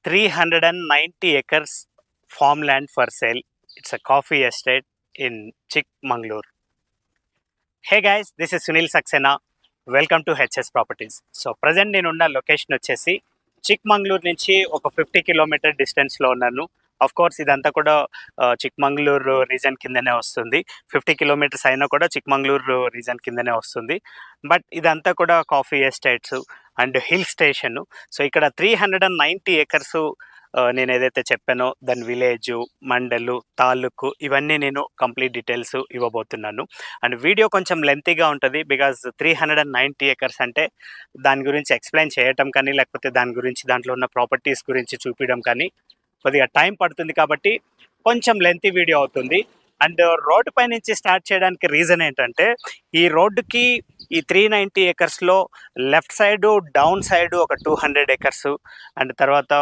390 acres farmland for sale. It's a coffee estate in Chikmagalur. Hey guys, this is Sunil Saxena. Welcome to HS properties. So present నేను ఉన్న location వచ్చేసి చిక్మంగళూరు నుంచి ఒక 50 kilometre డిస్టెన్స్లో ఉన్నాను. Of course ఇదంతా కూడా చిక్మంగళూరు రీజన్ కిందనే వస్తుంది. 50 కిలోమీటర్స్ అయినా కూడా చిక్మంగళూరు రీజన్ కిందనే వస్తుంది. బట్ ఇదంతా కూడా coffee estates and hill station. So ఇక్కడ 390 ఎకర్స్ నేను ఏదైతే చెప్పానో దాని విలేజు, మండలు, తాలూకు ఇవన్నీ నేను కంప్లీట్ డీటెయిల్స్ ఇవ్వబోతున్నాను. అండ్ వీడియో కొంచెం లెంతీగా ఉంటుంది బికాజ్ 390 ఎకర్స్ అంటే దాని గురించి ఎక్స్ప్లెయిన్ చేయటం కానీ లేకపోతే దాని గురించి దాంట్లో ఉన్న ప్రాపర్టీస్ గురించి చూపించడం కానీ కొద్దిగా టైం పడుతుంది కాబట్టి కొంచెం లెంతీ వీడియో అవుతుంది. అండ్ రోడ్డు పై నుంచి స్టార్ట్ చేయడానికి రీజన్ ఏంటంటే ఈ రోడ్డుకి ఈ 390 ఎకర్స్లో లెఫ్ట్ సైడు డౌన్ సైడు ఒక 200 ఎకర్స్ అండ్ తర్వాత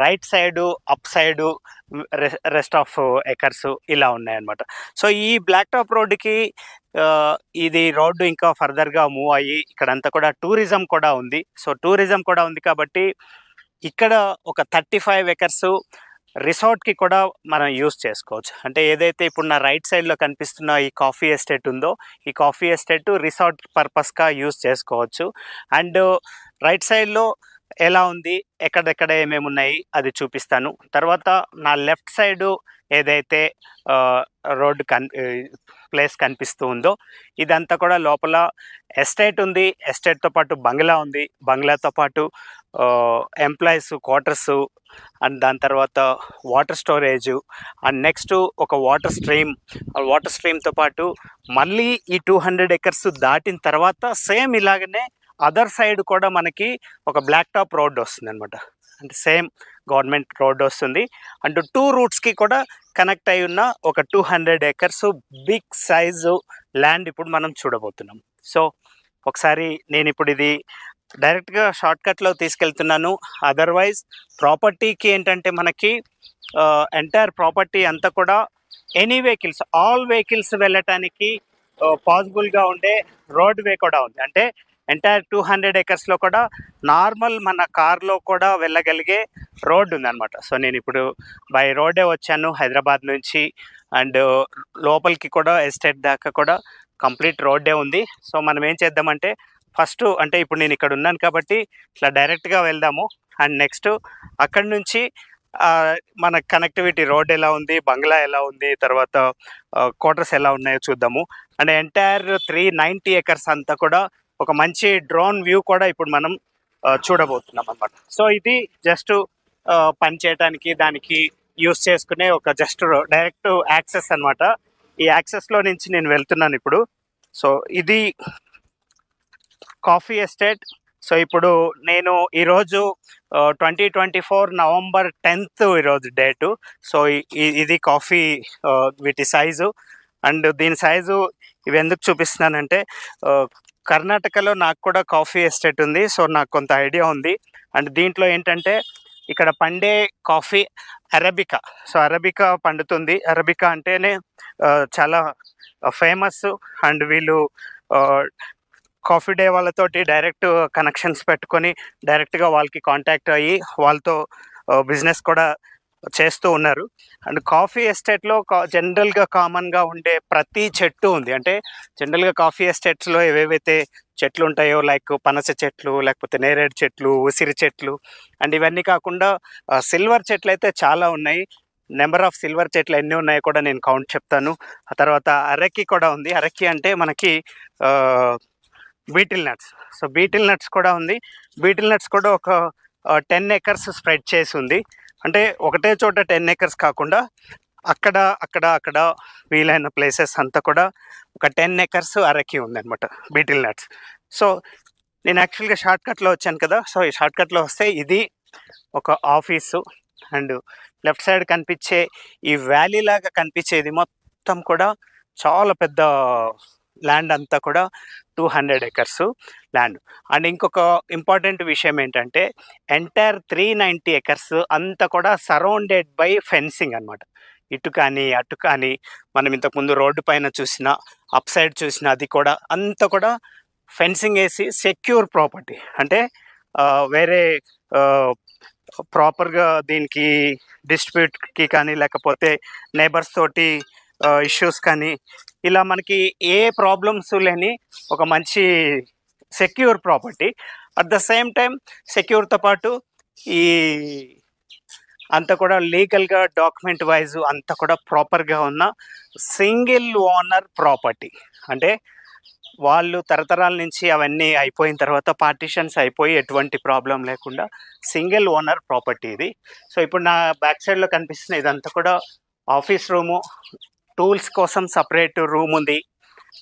right side up side rest of acres ఇలా ఉన్నాయన్నమాట. సో ఈ బ్లాక్ టాప్ రోడ్డుకి ఇది రోడ్డు ఇంకా ఫర్దర్గా మూవ్ అయ్యి ఇక్కడంతా కూడా టూరిజం కూడా ఉంది. సో టూరిజం కూడా ఉంది కాబట్టి ఇక్కడ ఒక 35 ఎకర్స్ రిసార్ట్కి కూడా మనం యూస్ చేసుకోవచ్చు. అంటే ఏదైతే ఇప్పుడు నా రైట్ సైడ్లో కనిపిస్తున్న ఈ కాఫీ ఎస్టేట్ ఉందో ఈ కాఫీ ఎస్టేట్ రిసార్ట్ పర్పస్గా యూస్ చేసుకోవచ్చు. అండ్ రైట్ సైడ్లో ఎలా ఉంది, ఎక్కడెక్కడ ఏమేమి ఉన్నాయి అది చూపిస్తాను. తర్వాత నా లెఫ్ట్ సైడు ఏదైతే రోడ్డు ప్లేస్ కనిపిస్తూ ఉందో ఇదంతా కూడా లోపల ఎస్టేట్ ఉంది. ఎస్టేట్తో పాటు బంగ్లా ఉంది. బంగ్లాతో పాటు ఎంప్లాయీస్ క్వార్టర్స్ అండ్ దాని తర్వాత వాటర్ స్టోరేజ్ అండ్ నెక్స్ట్ ఒక వాటర్ స్ట్రీమ్తో పాటు మళ్ళీ ఈ 200 ఎకర్స్ దాటిన తర్వాత సేమ్ ఇలాగనే అదర్ సైడ్ కూడా మనకి ఒక బ్లాక్ టాప్ రోడ్ వస్తుంది అనమాట. అంటే సేమ్ గవర్నమెంట్ రోడ్ వస్తుంది. అండ్ 2 రూట్స్కి కూడా కనెక్ట్ అయి ఉన్న ఒక 200 ఎకర్స్ బిగ్ సైజు ల్యాండ్ ఇప్పుడు మనం చూడబోతున్నాం. సో ఒకసారి నేను ఇప్పుడు ఇది డైరెక్ట్గా షార్ట్కట్లో తీసుకెళ్తున్నాను. అదర్వైజ్ ప్రాపర్టీకి ఏంటంటే మనకి ఎంటైర్ ప్రాపర్టీ అంతా కూడా ఆల్ వెహికల్స్ వెళ్ళటానికి పాసిబుల్గా ఉండే రోడ్ వే కూడా ఉంది. అంటే ఎంటైర్ 200 ఎకర్స్లో కూడా నార్మల్ మన కార్లో కూడా వెళ్ళగలిగే రోడ్ ఉందన్నమాట. సో నేను ఇప్పుడు బై రోడే వచ్చాను హైదరాబాద్ నుంచి. అండ్ లోపలికి కూడా ఎస్టేట్ దాకా కూడా కంప్లీట్ రోడ్డే ఉంది. సో మనం ఏం చేద్దామంటే ఫస్ట్ అంటే ఇప్పుడు నేను ఇక్కడ ఉన్నాను కాబట్టి ఇట్లా డైరెక్ట్గా వెళ్దాము. అండ్ నెక్స్ట్ అక్కడి నుంచి మన కనెక్టివిటీ రోడ్ ఎలా ఉంది, బంగ్లా ఎలా ఉంది, తర్వాత క్వార్టర్స్ ఎలా ఉన్నాయో చూద్దాము. అండ్ ఎంటైర్ 390 ఎకర్స్ అంతా కూడా ఒక మంచి డ్రోన్ వ్యూ కూడా ఇప్పుడు మనం చూడబోతున్నాం అన్నమాట. సో ఇది జస్ట్ పని చేయడానికి దానికి యూస్ చేసుకునే ఒక జస్ట్ డైరెక్ట్ యాక్సెస్ అనమాట. ఈ యాక్సెస్లో నుంచి నేను వెళ్తున్నాను ఇప్పుడు. సో ఇది కాఫీ ఎస్టేట్. సో ఇప్పుడు నేను ఈరోజు 2024 నవంబర్ 10th ఈరోజు డేటు. సో ఇది కాఫీ వీటి సైజు. అండ్ దీని సైజు ఇవి ఎందుకు చూపిస్తున్నానంటే కర్ణాటకలో నాకు కూడా కాఫీ ఎస్టేట్ ఉంది. సో నాకు కొంత ఐడియా ఉంది. అండ్ దీంట్లో ఏంటంటే ఇక్కడ పండే కాఫీ అరబికా. సో అరబికా పండుతుంది. అరబికా అంటేనే చాలా ఫేమస్. అండ్ వీళ్ళు కాఫీ డే వాళ్ళతోటి డైరెక్ట్ కనెక్షన్స్ పెట్టుకొని డైరెక్ట్గా వాళ్ళకి కాంటాక్ట్ అయ్యి వాళ్ళతో బిజినెస్ కూడా చేస్తూ ఉన్నారు. అండ్ కాఫీ ఎస్టేట్లో జనరల్గా కామన్గా ఉండే ప్రతి చెట్టు ఉంది. అంటే జనరల్గా కాఫీ ఎస్టేట్స్లో ఏవేవైతే చెట్లు ఉంటాయో లైక్ పనస చెట్లు, లేకపోతే నేరేడు చెట్లు, ఉసిరి చెట్లు అండ్ ఇవన్నీ కాకుండా సిల్వర్ చెట్లు అయితే చాలా ఉన్నాయి. నెంబర్ ఆఫ్ సిల్వర్ చెట్లు ఎన్ని ఉన్నాయో కూడా నేను కౌంట్ చెప్తాను. ఆ తర్వాత అరకి కూడా ఉంది. అరకి అంటే మనకి beetle nuts. So beetle nuts కూడా ఉంది. బీటిల్ నట్స్ కూడా ఒక 10 ఎకర్స్ స్ప్రెడ్ చేసి ఉంది. అంటే ఒకటే చోట 10 ఎకర్స్ కాకుండా అక్కడ వీలైన ప్లేసెస్ అంతా కూడా ఒక 10 ఎకర్స్ అరకి ఉందన్నమాట బీటిల్ నట్స్. సో నేను యాక్చువల్గా షార్ట్కట్లో వచ్చాను కదా. సో ఈ షార్ట్కట్లో వస్తే ఇది ఒక ఆఫీసు. అండ్ లెఫ్ట్ సైడ్ కనిపించే ఈ వ్యాలీ లాగా కనిపించేది మొత్తం కూడా చాలా పెద్ద ల్యాండ్ అంతా కూడా 200 ఎకర్స్ ల్యాండ్. అండ్ ఇంకొక ఇంపార్టెంట్ విషయం ఏంటంటే ఎంటైర్ 390 ఎకర్స్ అంతా కూడా సరౌండెడ్ బై ఫెన్సింగ్ అనమాట. ఇటు కానీ అటు కానీ మనం ఇంతకుముందు రోడ్డు పైన చూసిన అప్ సైడ్ చూసిన అది కూడా అంతా కూడా ఫెన్సింగ్ వేసి సెక్యూర్ ప్రాపర్టీ. అంటే వేరే ప్రాపర్గా దీనికి డిస్ట్రిబ్యూట్కి కానీ లేకపోతే నేబర్స్ తోటి ఇష్యూస్ కానీ ఇలా మనకి ఏ ప్రాబ్లమ్స్ లేని ఒక మంచి secure property. At the same time సెక్యూర్తో పాటు ఈ అంతా కూడా లీగల్గా డాక్యుమెంట్ వైజ్ అంతా కూడా ప్రాపర్గా ఉన్న సింగిల్ ఓనర్ ప్రాపర్టీ. అంటే వాళ్ళు తరతరాల నుంచి అవన్నీ అయిపోయిన తర్వాత పార్టీషన్స్ అయిపోయి ఎటువంటి ప్రాబ్లం లేకుండా సింగిల్ ఓనర్ ప్రాపర్టీ ఇది. సో ఇప్పుడు నా బ్యాక్ సైడ్లో కనిపిస్తున్న ఇదంతా కూడా ఆఫీస్ రూము, టూల్స్ కోసం సపరేట్ రూమ్ ఉంది.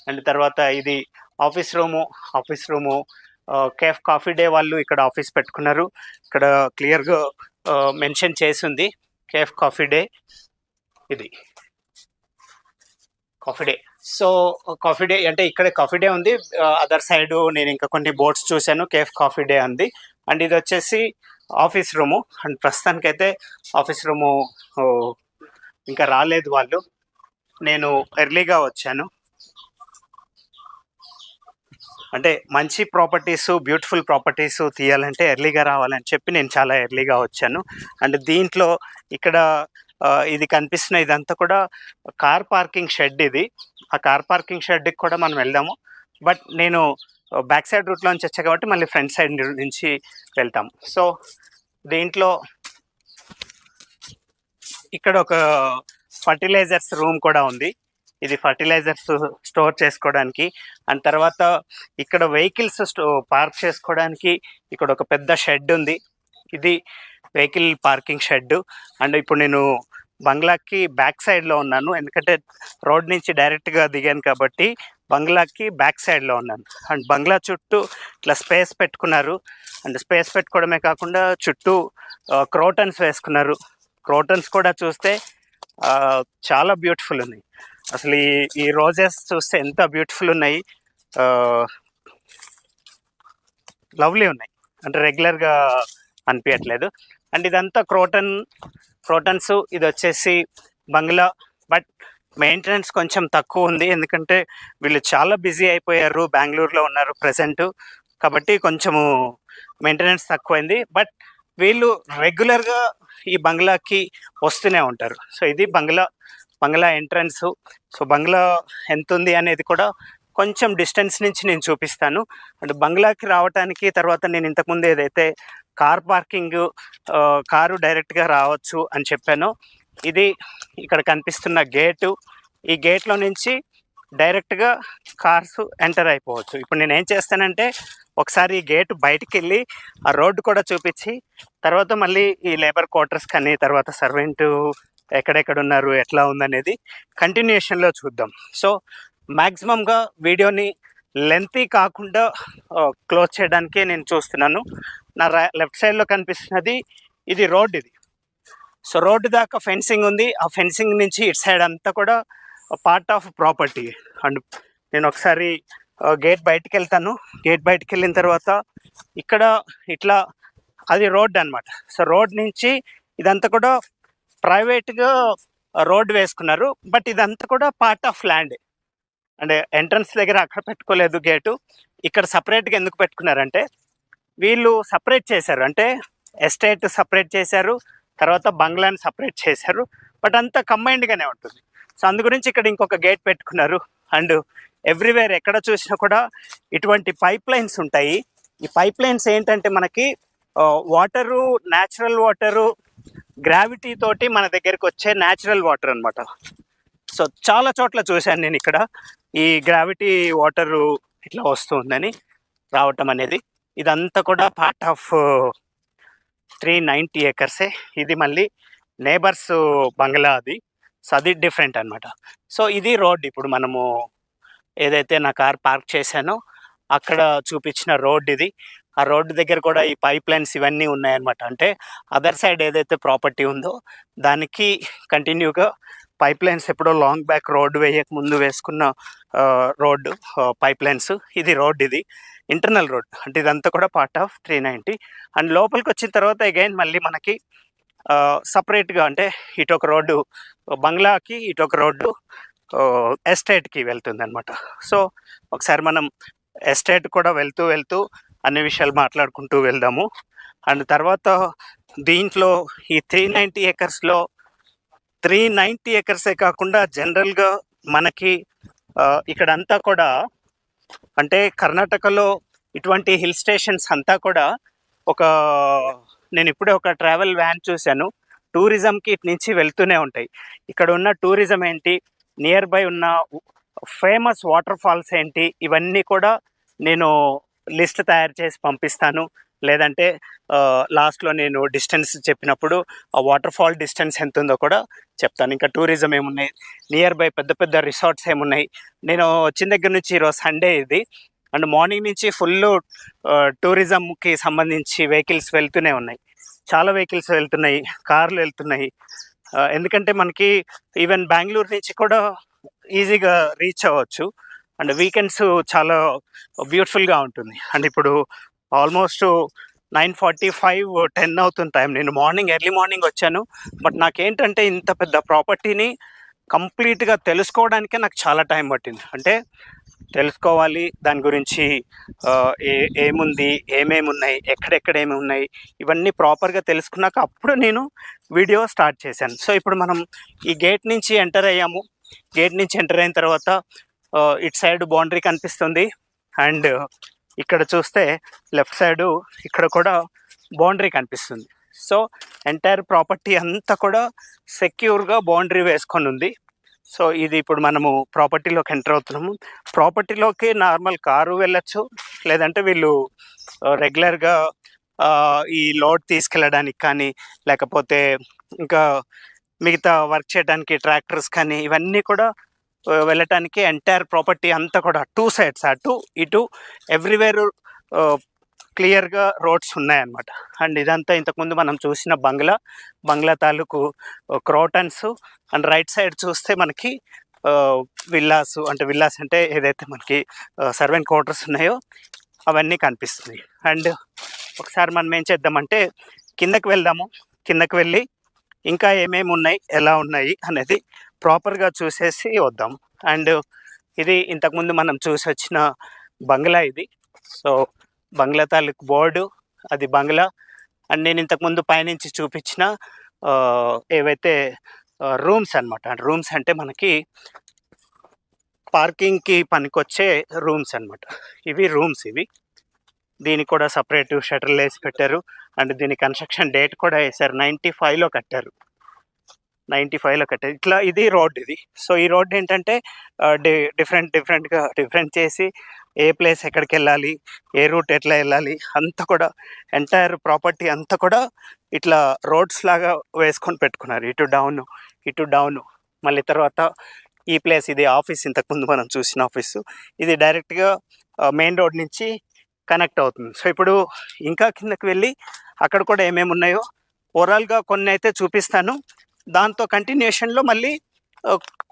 అండ్ తర్వాత ఇది office room cafe coffee day వాళ్ళు ఇక్కడ ఆఫీస్ పెట్టుకున్నారు. ఇక్కడ క్లియర్గా మెన్షన్ చేసి ఉంది కేఫ్ కాఫీ డే. ఇది coffee day. So coffee day అంటే ఇక్కడ కాఫీ డే ఉంది. అదర్ సైడ్ నేను ఇంకా కొన్ని బోర్డ్స్ చూశాను, కేఫ్ కాఫీ డే ఉంది. అండ్ ఇది వచ్చేసి ఆఫీస్ రూము. అండ్ ప్రస్తుతానికైతే ఆఫీస్ రూము ఇంకా రాలేదు వాళ్ళు, నేను ఎర్లీగా వచ్చాను. అంటే మంచి ప్రాపర్టీస్, బ్యూటిఫుల్ ప్రాపర్టీస్ తీయాలంటే ఎర్లీగా రావాలని చెప్పి నేను చాలా ఎర్లీగా వచ్చాను. అండ్ దీంట్లో ఇక్కడ ఇది కనిపిస్తున్న ఇదంతా కూడా కార్ పార్కింగ్ షెడ్. ఇది ఆ కార్ పార్కింగ్ షెడ్కి కూడా మనం వెళ్దాము. బట్ నేను బ్యాక్ సైడ్ రూట్లో నుంచి వచ్చా కాబట్టి మళ్ళీ ఫ్రంట్ సైడ్ నుంచి వెళ్తాము. సో దీంట్లో ఇక్కడ ఒక ఫర్టిలైజర్స్ రూమ్ కూడా ఉంది. ఇది ఫర్టిలైజర్స్ స్టోర్ చేసుకోవడానికి. అండ్ తర్వాత ఇక్కడ వెహికల్స్ పార్క్ చేసుకోవడానికి ఇక్కడ ఒక పెద్ద షెడ్ ఉంది. ఇది వెహికల్ పార్కింగ్ షెడ్. అండ్ ఇప్పుడు నేను బంగ్లాకి బ్యాక్ సైడ్లో ఉన్నాను, ఎందుకంటే రోడ్ నుంచి డైరెక్ట్గా దిగాను కాబట్టి బంగ్లాకి బ్యాక్ సైడ్లో ఉన్నాను. అండ్ బంగ్లా చుట్టూ ఇట్లా స్పేస్ పెట్టుకున్నారు. అండ్ స్పేస్ పెట్టుకోవడమే కాకుండా చుట్టూ క్రోటన్స్ వేసుకున్నారు. క్రోటన్స్ కూడా చూస్తే చాలా బ్యూటిఫుల్ ఉన్నాయి. అసలు ఈ రోజెస్ చూస్తే ఎంత బ్యూటిఫుల్ ఉన్నాయి, లవ్లీ ఉన్నాయి. అంటే రెగ్యులర్గా అనిపించట్లేదు. అండ్ ఇదంతా క్రోటన్స్. ఇది వచ్చేసి బంగ్లా. బట్ మెయింటెనెన్స్ కొంచెం తక్కువ ఉంది, ఎందుకంటే వీళ్ళు చాలా బిజీ అయిపోయారు, బెంగళూరులో ఉన్నారు ప్రజెంట్, కాబట్టి కొంచెము మెయింటెనెన్స్ తక్కువైంది. బట్ వీళ్ళు రెగ్యులర్గా ఈ బంగ్లాకి వస్తూనే ఉంటారు. సో ఇది బంగ్లా ఎంట్రన్స్. సో బంగ్లా ఎంత ఉంది అనేది కూడా కొంచెం డిస్టెన్స్ నుంచి నేను చూపిస్తాను. అండ్ బంగ్లాకి రావడానికి తర్వాత నేను ఇంతకుముందు ఏదైతే కార్ పార్కింగ్, కారు డైరెక్ట్గా రావచ్చు అని చెప్పానో, ఇది ఇక్కడ కనిపిస్తున్న గేటు. ఈ గేట్లో నుంచి డైరెక్ట్గా కార్స్ ఎంటర్ అయిపోవచ్చు. ఇప్పుడు నేను ఏం చేస్తానంటే ఒకసారి ఈ గేటు బయటికి వెళ్ళి ఆ రోడ్డు కూడా చూపించి తర్వాత మళ్ళీ ఈ లేబర్ క్వార్టర్స్ కానీ తర్వాత సర్వెంటు ఎక్కడెక్కడ ఉన్నారు, ఎట్లా ఉందనేది కంటిన్యూషన్లో చూద్దాం. సో మ్యాక్సిమంగా వీడియోని లెంతీ కాకుండా క్లోజ్ చేయడానికే నేను చూస్తున్నాను. నా లెఫ్ట్ సైడ్లో కనిపిస్తున్నది ఇది రోడ్. ఇది సో రోడ్డు దాకా ఫెన్సింగ్ ఉంది. ఆ ఫెన్సింగ్ నుంచి ఇటు సైడ్ అంతా కూడా పార్ట్ ఆఫ్ ప్రాపర్టీ. అండ్ నేను ఒకసారి గేట్ బయటికి వెళ్తాను. గేట్ బయటికి వెళ్ళిన తర్వాత ఇక్కడ ఇట్లా అది రోడ్ అనమాట. సో రోడ్ నుంచి ఇదంతా కూడా ప్రైవేట్గా రోడ్ వేసుకున్నారు. బట్ ఇదంతా కూడా పార్ట్ ఆఫ్ ల్యాండ్. అంటే ఎంట్రన్స్ దగ్గర అక్కడ పెట్టుకోలేదు గేటు, ఇక్కడ సపరేట్గా ఎందుకు పెట్టుకున్నారంటే వీళ్ళు సపరేట్ చేశారు. అంటే ఎస్టేట్ సపరేట్ చేశారు, తర్వాత బంగ్లాని సపరేట్ చేశారు, బట్ అంతా కంబైన్డ్గానే ఉంటుంది. సో అందు గురించి ఇక్కడ ఇంకొక గేట్ పెట్టుకున్నారు. అండ్ ఎవ్రీవేర్ ఎక్కడ చూసినా కూడా ఇటువంటి పైప్ లైన్స్ ఉంటాయి. ఈ పైప్ లైన్స్ ఏంటంటే మనకి వాటరు, న్యాచురల్ వాటరు, గ్రావిటీ తోటి మన దగ్గరికి వచ్చే న్యాచురల్ వాటర్ అనమాట. సో చాలా చోట్ల చూశాను నేను ఇక్కడ ఈ గ్రావిటీ వాటరు ఇట్లా వస్తుందని రావటం అనేది. ఇదంతా కూడా పార్ట్ ఆఫ్ 390 acres. ఇది మళ్ళీ నేబర్స్ బంగ్లా అది. సో అది డిఫరెంట్ అనమాట. సో ఇది రోడ్. ఇప్పుడు మనము ఏదైతే నా కార్ పార్క్ చేశానో అక్కడ చూపించిన రోడ్ ఇది. ఆ రోడ్డు దగ్గర కూడా ఈ పైప్ లైన్స్ ఇవన్నీ ఉన్నాయన్నమాట. అంటే అదర్ సైడ్ ఏదైతే ప్రాపర్టీ ఉందో దానికి కంటిన్యూగా పైప్ లైన్స్ ఎప్పుడో లాంగ్ బ్యాక్ రోడ్డు వేయక ముందు వేసుకున్న రోడ్డు పైప్ లైన్స్. ఇది రోడ్, ఇది ఇంటర్నల్ రోడ్. అంటే ఇదంతా కూడా పార్ట్ ఆఫ్ 390. అండ్ లోపలికి వచ్చిన తర్వాత అగైన్ మళ్ళీ మనకి సపరేట్గా అంటే ఇటొక రోడ్డు బంగ్లాకి, ఇటొక రోడ్డు ఎస్టేట్కి వెళ్తుంది అనమాట. సో ఒకసారి మనం ఎస్టేట్ కూడా వెళ్తూ అన్ని విషయాలు మాట్లాడుకుంటూ వెళ్దాము. అండ్ తర్వాత దీంట్లో ఈ 390 ఏకర్స్లో 390 ఏకర్సే కాకుండా జనరల్గా మనకి ఇక్కడంతా కూడా అంటే కర్ణాటకలో ఇటువంటి హిల్ స్టేషన్స్ అంతా కూడా ఒక నేను ఇప్పుడే ఒక ట్రావెల్ వ్యాన్ చూశాను. టూరిజంకి ఇటు నుంచి వెళ్తూనే ఉంటాయి. ఇక్కడ ఉన్న టూరిజం ఏంటి, నియర్ బై ఉన్న ఫేమస్ వాటర్ ఫాల్స్ ఏంటి, ఇవన్నీ కూడా నేను లిస్ట్ తయారు చేసి పంపిస్తాను. లేదంటే లాస్ట్లో నేను డిస్టెన్స్ చెప్పినప్పుడు ఆ వాటర్ ఫాల్ డిస్టెన్స్ ఎంత ఉందో కూడా చెప్తాను. ఇంకా టూరిజం ఏమున్నాయి, నియర్ బై పెద్ద పెద్ద రిసార్ట్స్ ఏమున్నాయి. నేను వచ్చిన దగ్గర నుంచి ఈరోజు సండే ఇది, అండ్ మార్నింగ్ నుంచి ఫుల్ టూరిజంకి సంబంధించి వెహికల్స్ వెళ్తూనే ఉన్నాయి. చాలా వెహికల్స్ వెళ్తున్నాయి, కార్లు వెళ్తున్నాయి. ఎందుకంటే మనకి ఈవెన్ బెంగళూరు నుంచి కూడా ఈజీగా రీచ్ అవ్వచ్చు. అండ్ వీకెండ్స్ చాలా బ్యూటిఫుల్గా ఉంటుంది. అండ్ ఇప్పుడు ఆల్మోస్ట్ 9:45 10 అవుతుంది టైం. నేను ఎర్లీ మార్నింగ్ వచ్చాను. బట్ నాకేంటంటే ఇంత పెద్ద ప్రాపర్టీని కంప్లీట్గా తెలుసుకోవడానికే నాకు చాలా టైం పట్టింది. అంటే తెలుసుకోవాలి దాని గురించి, ఏముంది, ఏమేమి ఉన్నాయి, ఎక్కడెక్కడ ఏమి ఉన్నాయి, ఇవన్నీ ప్రాపర్గా తెలుసుకున్నాక అప్పుడు నేను వీడియో స్టార్ట్ చేశాను. సో ఇప్పుడు మనం ఈ గేట్ నుంచి ఎంటర్ అయ్యాము. గేట్ నుంచి ఎంటర్ అయిన తర్వాత ఇటు సైడ్ బౌండరీ కనిపిస్తుంది. అండ్ ఇక్కడ చూస్తే లెఫ్ట్ సైడు ఇక్కడ కూడా బౌండరీ కనిపిస్తుంది. సో ఎంటైర్ ప్రాపర్టీ అంతా కూడా సెక్యూర్గా బౌండరీ వేసుకొని ఉంది. సో ఇది ఇప్పుడు మనము ప్రాపర్టీలోకి ఎంటర్ అవుతున్నాము. ప్రాపర్టీలోకి నార్మల్ కారు వెళ్ళచ్చు, లేదంటే వీళ్ళు రెగ్యులర్గా ఈ లోడ్ తీసుకెళ్ళడానికి కానీ, లేకపోతే ఇంకా మిగతా వర్క్ చేయడానికి ట్రాక్టర్స్ కానీ, ఇవన్నీ కూడా వెళ్ళటానికి ఎంటైర్ ప్రాపర్టీ అంతా కూడా 2 సైడ్స్ అటు ఇటు ఎవ్రీవేర్ క్లియర్గా రోడ్స్ ఉన్నాయన్నమాట. అండ్ ఇదంతా ఇంతకుముందు మనం చూసిన బంగ్లా తాలూకు క్రోటన్స్. అండ్ రైట్ సైడ్ చూస్తే మనకి విల్లాస్ అంటే ఏదైతే మనకి సర్వెంట్ క్వార్టర్స్ ఉన్నాయో అవన్నీ కనిపిస్తున్నాయి. అండ్ ఒకసారి మనం ఏం చేద్దామంటే కిందకి వెళ్దాము. కిందకి వెళ్ళి ఇంకా ఏమేమి ఉన్నాయి, ఎలా ఉన్నాయి అనేది ప్రాపర్గా చూసేసి వద్దాం. అండ్ ఇది ఇంతకుముందు మనం చూసి వచ్చిన బంగ్లా ఇది. సో బంగ్లా తాలూకు బోర్డు అది బంగ్లా. అండ్ నేను ఇంతకుముందు పైనుంచి చూపించిన ఏవైతే రూమ్స్ అనమాట. రూమ్స్ అంటే మనకి పార్కింగ్కి పనికొచ్చే రూమ్స్ అనమాట. ఇవి రూమ్స్. దీనికి కూడా సపరేట్ షటర్లు వేసి పెట్టారు. అండ్ దీని కన్స్ట్రక్షన్ డేట్ కూడా వేశారు. 95లో కట్టారు. ఇట్లా ఇది రోడ్ ఇది. సో ఈ రోడ్ ఏంటంటే డిఫరెంట్ చేసి ఏ ప్లేస్ ఎక్కడికి వెళ్ళాలి, ఏ రూట్ ఎట్లా వెళ్ళాలి అంతా కూడా ఎంటైర్ ప్రాపర్టీ అంతా కూడా ఇట్లా రోడ్స్ లాగా వేసుకొని పెట్టుకున్నారు. ఇటు డౌన్ మళ్ళీ తర్వాత ఈ ప్లేస్ ఇది ఆఫీస్. ఇంతకుముందు మనం చూసిన ఆఫీసు ఇది డైరెక్ట్గా మెయిన్ రోడ్ నుంచి కనెక్ట్ అవుతుంది. సో ఇప్పుడు ఇంకా కిందకి వెళ్ళి అక్కడ కూడా ఏమేమి ఉన్నాయో ఓవరాల్గా కొన్ని అయితే చూపిస్తాను. దాంతో కంటిన్యూషన్లో మళ్ళీ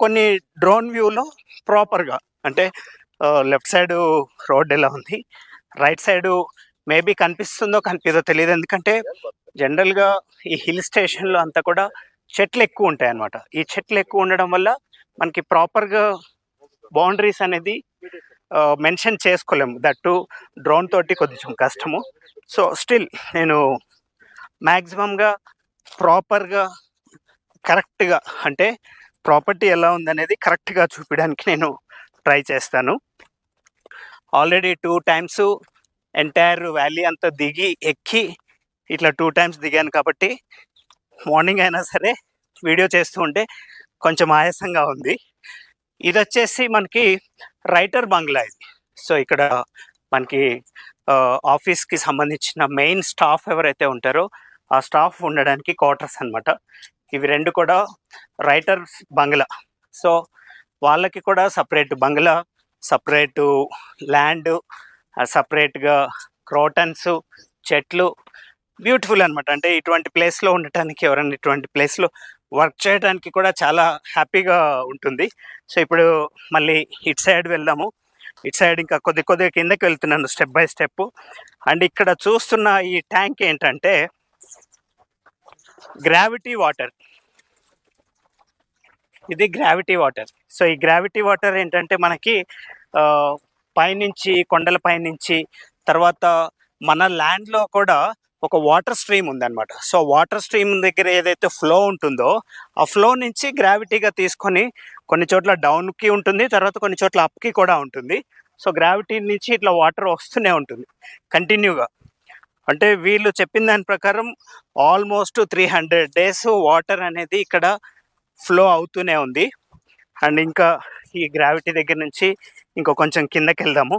కొన్ని డ్రోన్ వ్యూలో ప్రాపర్గా అంటే లెఫ్ట్ సైడు రోడ్ ఎలా ఉంది, రైట్ సైడు మేబీ కనిపిస్తుందో కనిపిదో తెలియదు. ఎందుకంటే జనరల్గా ఈ హిల్ స్టేషన్లో అంతా కూడా చెట్లు ఎక్కువ ఉంటాయి అన్నమాట. ఈ చెట్లు ఎక్కువ ఉండడం వల్ల మనకి ప్రాపర్గా బౌండరీస్ అనేది మెన్షన్ చేసుకోలేము. దట్టు డ్రోన్ తోటి కొంచెం కష్టము. సో స్టిల్ నేను మ్యాక్సిమంగా ప్రాపర్గా కరెక్ట్గా అంటే ప్రాపర్టీ ఎలా ఉందనేది కరెక్ట్గా చూపించడానికి నేను ట్రై చేస్తాను. ఆల్రెడీ 2 times ఎంటైర్ వ్యాలీ అంతా దిగి ఎక్కి ఇట్లా 2 times దిగాను కాబట్టి మార్నింగ్ అయినా సరే వీడియో చేస్తూ ఉంటే కొంచెం ఆయాసంగా ఉంది. ఇది వచ్చేసి మనకి రైటర్ బంగ్లా ఇది. సో ఇక్కడ మనకి ఆఫీస్కి సంబంధించిన మెయిన్ స్టాఫ్ ఎవరైతే ఉంటారో ఆ స్టాఫ్ ఉండడానికి క్వార్టర్స్ అనమాట. ఇవి 2 కూడా రైటర్స్ బంగ్లా. సో వాళ్ళకి కూడా సపరేట్ బంగ్లా, సపరేటు ల్యాండ్, సపరేట్గా క్రోటన్స్, చెట్లు, బ్యూటిఫుల్ అనమాట. అంటే ఇటువంటి ప్లేస్లో ఉండటానికి, ఎవరైనా ఇటువంటి ప్లేస్లో వర్క్ చేయడానికి కూడా చాలా హ్యాపీగా ఉంటుంది. సో ఇప్పుడు మళ్ళీ ఇటు సైడ్ వెళ్దాము. ఇటు సైడ్ ఇంకా కొద్దిగా కిందకి వెళ్తున్నాను స్టెప్ బై స్టెప్. అండ్ ఇక్కడ చూస్తున్న ఈ ట్యాంక్ ఏంటంటే గ్రావిటీ వాటర్. ఇది గ్రావిటీ వాటర్. సో ఈ గ్రావిటీ వాటర్ ఏంటంటే మనకి పైనుంచి, కొండల పైనుంచి, తర్వాత మన ల్యాండ్లో కూడా ఒక వాటర్ స్ట్రీమ్ ఉందన్నమాట. సో వాటర్ స్ట్రీమ్ దగ్గర ఏదైతే ఫ్లో ఉంటుందో ఆ ఫ్లో నుంచి గ్రావిటీగా తీసుకొని కొన్ని చోట్ల డౌన్కి ఉంటుంది, తర్వాత కొన్ని చోట్ల అప్కి కూడా ఉంటుంది. సో గ్రావిటీ నుంచి ఇట్లా వాటర్ వస్తూనే ఉంటుంది కంటిన్యూగా. అంటే వీళ్ళు చెప్పిన దాని ప్రకారం ఆల్మోస్ట్ 300 days వాటర్ అనేది ఇక్కడ ఫ్లో అవుతూనే ఉంది. అండ్ ఇంకా ఈ గ్రావిటీ దగ్గర నుంచి ఇంకో కొంచెం కిందకి వెళ్దాము.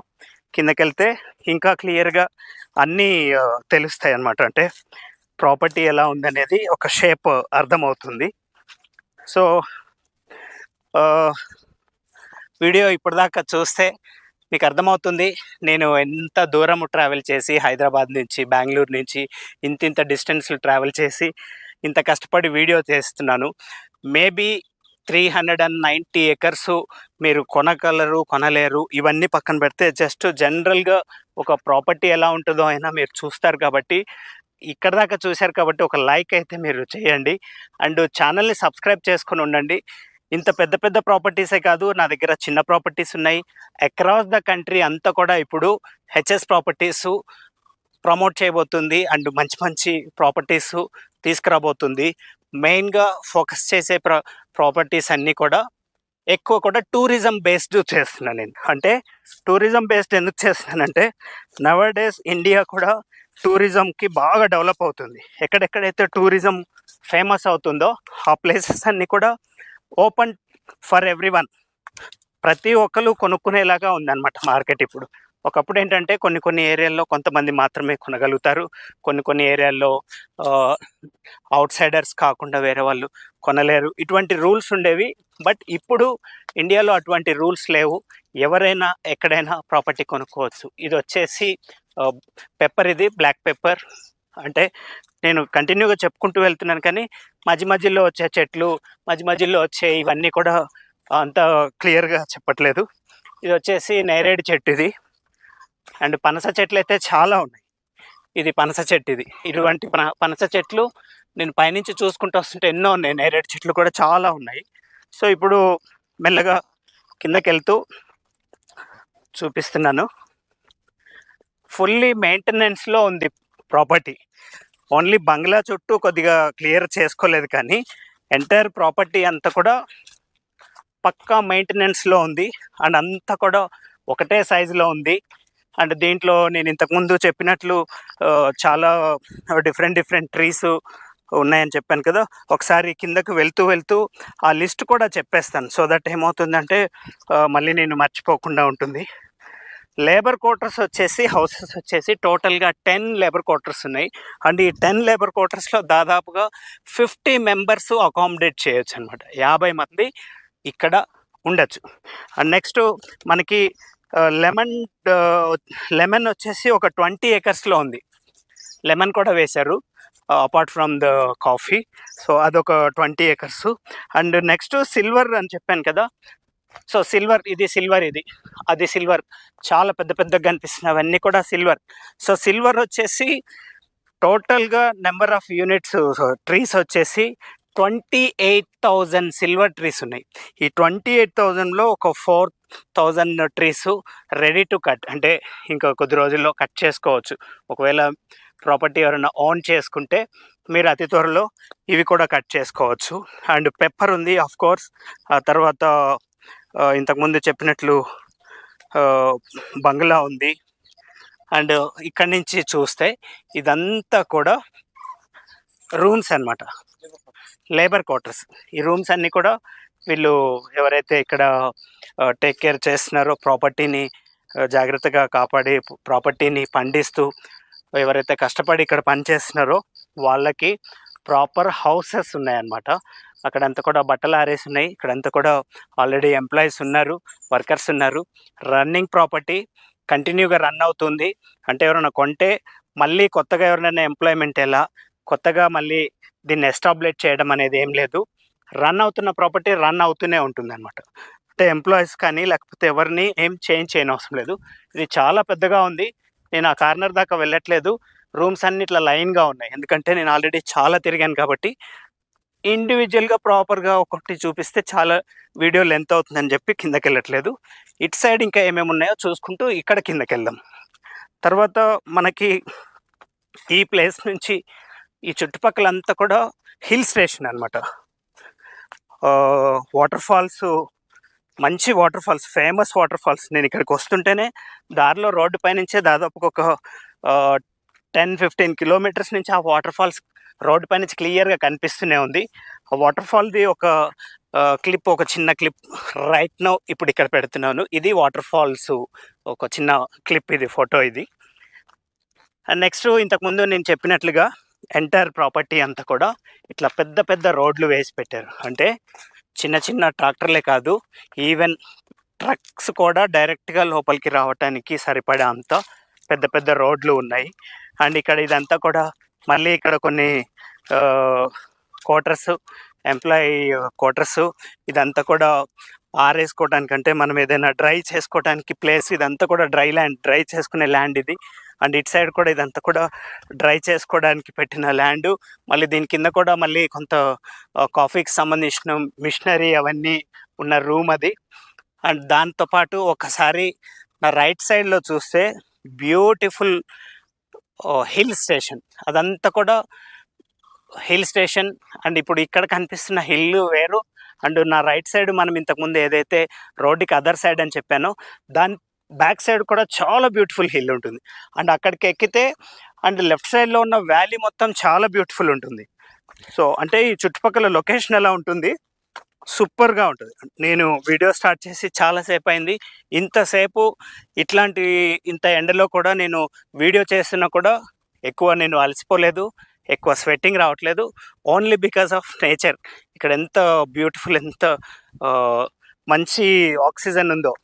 కిందకి వెళ్తే ఇంకా క్లియర్గా అన్నీ తెలుస్తాయి అన్నమాట. అంటే ప్రాపర్టీ ఎలా ఉందనేది ఒక షేప్ అర్థమవుతుంది. సో వీడియో ఇప్పటిదాకా చూస్తే మీకు అర్థమవుతుంది నేను ఎంత దూరం ట్రావెల్ చేసి హైదరాబాద్ నుంచి బెంగళూరు నుంచి ఇంత డిస్టెన్స్లు ట్రావెల్ చేసి ఇంత కష్టపడి వీడియో చేస్తున్నాను. మేబీ 390 acres మీరు కొనగలరు కొనలేరు ఇవన్నీ పక్కన పెడితే జస్ట్ జనరల్గా ఒక ప్రాపర్టీ ఎలా ఉంటుందో అయినా మీరు చూస్తారు కాబట్టి, ఇక్కడ దాకా చూశారు కాబట్టి ఒక లైక్ అయితే మీరు చేయండి. అండ్ ఛానల్ని సబ్స్క్రైబ్ చేసుకొని ఉండండి. ఇంత పెద్ద పెద్ద ప్రాపర్టీసే కాదు, నా దగ్గర చిన్న ప్రాపర్టీస్ ఉన్నాయి. అక్రాస్ ద కంట్రీ అంతా కూడా ఇప్పుడు హెచ్ఎస్ ప్రాపర్టీస్ ప్రమోట్ చేయబోతుంది అండ్ మంచి మంచి ప్రాపర్టీస్ తీసుకురాబోతుంది. మెయిన్గా ఫోకస్ చేసే ప్రాపర్టీస్ అన్నీ కూడా ఎక్కువ కూడా టూరిజం బేస్డ్ చేస్తున్నాను నేను. అంటే టూరిజం బేస్డ్ ఎందుకు చేస్తున్నానంటే నవర్ డేస్ ఇండియా కూడా టూరిజంకి బాగా డెవలప్ అవుతుంది. ఎక్కడెక్కడైతే టూరిజం ఫేమస్ అవుతుందో ఆ ప్లేసెస్ అన్నీ కూడా ఓపెన్ ఫర్ ఎవ్రీవన్, ప్రతి ఒక్కరు కొనుక్కునేలాగా ఉందన్నమాట మార్కెట్ ఇప్పుడు. ఒకప్పుడు ఏంటంటే కొన్ని ఏరియాల్లో కొంతమంది మాత్రమే కొనగలుగుతారు, కొన్ని ఏరియాల్లో అవుట్ సైడర్స్ కాకుండా వేరే వాళ్ళు కొనలేరు, ఇటువంటి రూల్స్ ఉండేవి. బట్ ఇప్పుడు ఇండియాలో అటువంటి రూల్స్ లేవు, ఎవరైనా ఎక్కడైనా ప్రాపర్టీ కొనుక్కోవచ్చు. ఇది వచ్చేసి పెప్పర్, ఇది బ్లాక్ పెప్పర్. అంటే నేను కంటిన్యూగా చెప్పుకుంటూ వెళ్తున్నాను కానీ మధ్యలో వచ్చే చెట్లు మధ్యలో వచ్చే ఇవన్నీ కూడా అంత క్లియర్గా చెప్పట్లేదు. ఇది వచ్చేసి నేరేడు చెట్టు ఇది. అండ్ పనస చెట్లు అయితే చాలా ఉన్నాయి. ఇది పనస చెట్టు, ఇది ఇటువంటి పనస చెట్లు నేను పైనుంచి చూసుకుంటూ వస్తుంటే ఎన్నో ఉన్నాయి. నేరేడు చెట్లు కూడా చాలా ఉన్నాయి. సో ఇప్పుడు మెల్లగా కిందకి వెళ్తూ చూపిస్తున్నాను. ఫుల్లీ మెయింటెనెన్స్లో ఉంది ప్రాపర్టీ. ఓన్లీ బంగ్లా చుట్టూ కొద్దిగా క్లియర్ చేసుకోలేదు కానీ ఎంటైర్ ప్రాపర్టీ అంతా కూడా పక్కా మెయింటెనెన్స్లో ఉంది. అండ్ అంతా కూడా ఒకటే సైజులో ఉంది. అండ్ దీంట్లో నేను ఇంతకుముందు చెప్పినట్లు చాలా డిఫరెంట్ ట్రీస్ ఉన్నాయని చెప్పాను కదా. ఒకసారి కిందకు వెళ్తూ ఆ లిస్ట్ కూడా చెప్పేస్తాను. సో దట్ ఏమవుతుందంటే మళ్ళీ నేను మర్చిపోకుండా ఉంటుంది. లేబర్ క్వార్టర్స్ వచ్చేసి హౌసెస్ వచ్చేసి టోటల్గా 10 లేబర్ క్వార్టర్స్ ఉన్నాయి. అండ్ ఈ 10 లేబర్ క్వార్టర్స్లో దాదాపుగా 50 members అకామిడేట్ చేయొచ్చు అనమాట. 50 మంది ఇక్కడ ఉండొచ్చు. అండ్ నెక్స్ట్ మనకి లెమన్ వచ్చేసి ఒక 20 acresలో ఉంది. లెమన్ కూడా వేశారు apart from the coffee. So అదొక 20 acres. అండ్ నెక్స్ట్ సిల్వర్ అని చెప్పాను కదా. సో సిల్వర్, ఇది అది సిల్వర్, చాలా పెద్దగా కనిపిస్తుంది, అవన్నీ కూడా సిల్వర్. సో సిల్వర్ వచ్చేసి టోటల్గా నెంబర్ ఆఫ్ యూనిట్స్ ట్రీస్ వచ్చేసి 28,000 సిల్వర్ ట్రీస్ ఉన్నాయి. ఈ 28,000లో ఒక 4,000 ట్రీస్ రెడీ టు కట్, అంటే ఇంకా కొద్ది రోజుల్లో కట్ చేసుకోవచ్చు. ఒకవేళ ప్రాపర్టీ ఎవరైనా ఓన్ చేసుకుంటే మీరు అతి త్వరలో ఇవి కూడా కట్ చేసుకోవచ్చు. అండ్ పెప్పర్ ఉంది ఆఫ్ కోర్స్. ఆ తర్వాత ఇంతకుముందు చెప్పినట్లు బంగ్లా ఉంది. అండ్ ఇక్కడి నుంచి చూస్తే ఇదంతా కూడా రూమ్స్ అన్నమాట, లేబర్ క్వార్టర్స్. ఈ రూమ్స్ అన్నీ కూడా వీళ్ళు ఎవరైతే ఇక్కడ టేక్ కేర్ చేస్తున్నారో, ప్రాపర్టీని జాగ్రత్తగా కాపాడి ప్రాపర్టీని పండిస్తూ ఎవరైతే కష్టపడి ఇక్కడ పనిచేస్తున్నారో వాళ్ళకి ప్రాపర్ హౌసెస్ ఉన్నాయన్నమాట. అక్కడంతా కూడా బట్టలు ఆరేసి ఉన్నాయి. ఇక్కడంతా కూడా ఆల్రెడీ ఎంప్లాయీస్ ఉన్నారు, వర్కర్స్ ఉన్నారు. రన్నింగ్ ప్రాపర్టీ కంటిన్యూగా రన్ అవుతుంది. అంటే ఎవరైనా కొంటే మళ్ళీ కొత్తగా ఎవరైనా ఎంప్లాయ్మెంట్ ఎలా కొత్తగా మళ్ళీ దీన్ని ఎస్టాబ్లిష్ చేయడం అనేది ఏం లేదు. రన్ అవుతున్న ప్రాపర్టీ రన్ అవుతూనే ఉంటుంది అనమాట. అంటే ఎంప్లాయీస్ కానీ లేకపోతే ఎవరిని ఏం చేంజ్ చేయనవసరం లేదు. ఇది చాలా పెద్దగా ఉంది. నేను ఆ కార్నర్ దాకా వెళ్ళట్లేదు. రూమ్స్ అన్ని ఇట్లా లైన్గా ఉన్నాయి, ఎందుకంటే నేను ఆల్రెడీ చాలా తిరిగాను కాబట్టి. ఇండివిజువల్గా ప్రాపర్గా ఒకటి చూపిస్తే చాలా వీడియో లెంత్ అవుతుందని చెప్పి కిందకి వెళ్ళట్లేదు. ఇటు సైడ్ ఇంకా ఏమేమి ఉన్నాయో చూసుకుంటూ ఇక్కడ కిందకి వెళ్దాం. తర్వాత మనకి ఈ ప్లేస్ నుంచి ఈ చుట్టుపక్కలంతా కూడా హిల్ స్టేషన్ అనమాట. వాటర్ ఫాల్స్, మంచి water falls, famous water falls. నేను ఇక్కడికి వస్తుంటేనే దారిలో రోడ్డు పైనుంచే దాదాపు ఒక 10-15 కిలోమీటర్స్ నుంచి ఆ వాటర్ ఫాల్స్ రోడ్డు పై నుంచి క్లియర్గా కనిపిస్తూనే ఉంది. ఆ వాటర్ ఫాల్ది ఒక క్లిప్, ఒక చిన్న క్లిప్ రైట్ నౌ ఇప్పుడు ఇక్కడ పెడుతున్నాను. ఇది వాటర్ ఫాల్స్ ఒక చిన్న క్లిప్, ఇది ఫోటో ఇది. అండ్ నెక్స్ట్, ఇంతకుముందు నేను చెప్పినట్లుగా ఎంటైర్ ప్రాపర్టీ అంతా కూడా ఇట్లా పెద్ద పెద్ద రోడ్లు వేసి పెట్టారు. అంటే చిన్న చిన్న ట్రాక్టర్లే కాదు, ఈవెన్ ట్రక్స్ కూడా డైరెక్ట్గా లోపలికి రావడానికి సరిపడే అంత పెద్ద పెద్ద రోడ్లు ఉన్నాయి. అండ్ ఇక్కడ ఇదంతా కూడా మళ్ళీ ఇక్కడ కొన్ని క్వార్టర్స్, ఎంప్లాయీ క్వార్టర్స్, ఇదంతా కూడా ఆరేసుకోవడానికి, అంటే మనం ఏదైనా డ్రై చేసుకోవడానికి ప్లేస్. ఇదంతా కూడా డ్రై ల్యాండ్, డ్రై చేసుకునే ల్యాండ్ ఇది. అండ్ ఇటు సైడ్ కూడా ఇదంతా కూడా డ్రై చేసుకోవడానికి పెట్టిన ల్యాండ్. మళ్ళీ దీని కింద కూడా మళ్ళీ కొంత కాఫీకి సంబంధించిన మిషనరీ అవన్నీ ఉన్న రూమ్ అది. అండ్ దాంతోపాటు ఒకసారి నా రైట్ సైడ్లో చూస్తే బ్యూటిఫుల్ హిల్ స్టేషన్, అదంతా కూడా హిల్ స్టేషన్. అండ్ ఇప్పుడు ఇక్కడ కనిపిస్తున్న హిల్ వేరు. అండ్ నా రైట్ సైడ్ మనం ఇంతకుముందు ఏదైతే రోడ్డుకి అదర్ సైడ్ అని చెప్పానో దాని బ్యాక్ సైడ్ కూడా చాలా బ్యూటిఫుల్ హిల్ ఉంటుంది. అండ్ అక్కడికి ఎక్కితే అండ్ లెఫ్ట్ సైడ్లో ఉన్న వ్యాలీ మొత్తం చాలా బ్యూటిఫుల్ ఉంటుంది. సో అంటే ఈ చుట్టుపక్కల లొకేషన్ ఎలా ఉంటుంది, సూపర్గా ఉంటుంది. నేను వీడియో స్టార్ట్ చేసి చాలాసేపు అయింది. ఇంతసేపు ఇంత ఎండలో కూడా నేను వీడియో చేస్తున్నా కూడా ఎక్కువ నేను అలసిపోలేదు, ఎక్కువ స్వెట్టింగ్ రావట్లేదు. Only because of nature. ఇక్కడ ఎంత బ్యూటిఫుల్, ఎంత మంచి ఆక్సిజన్ ఉందో.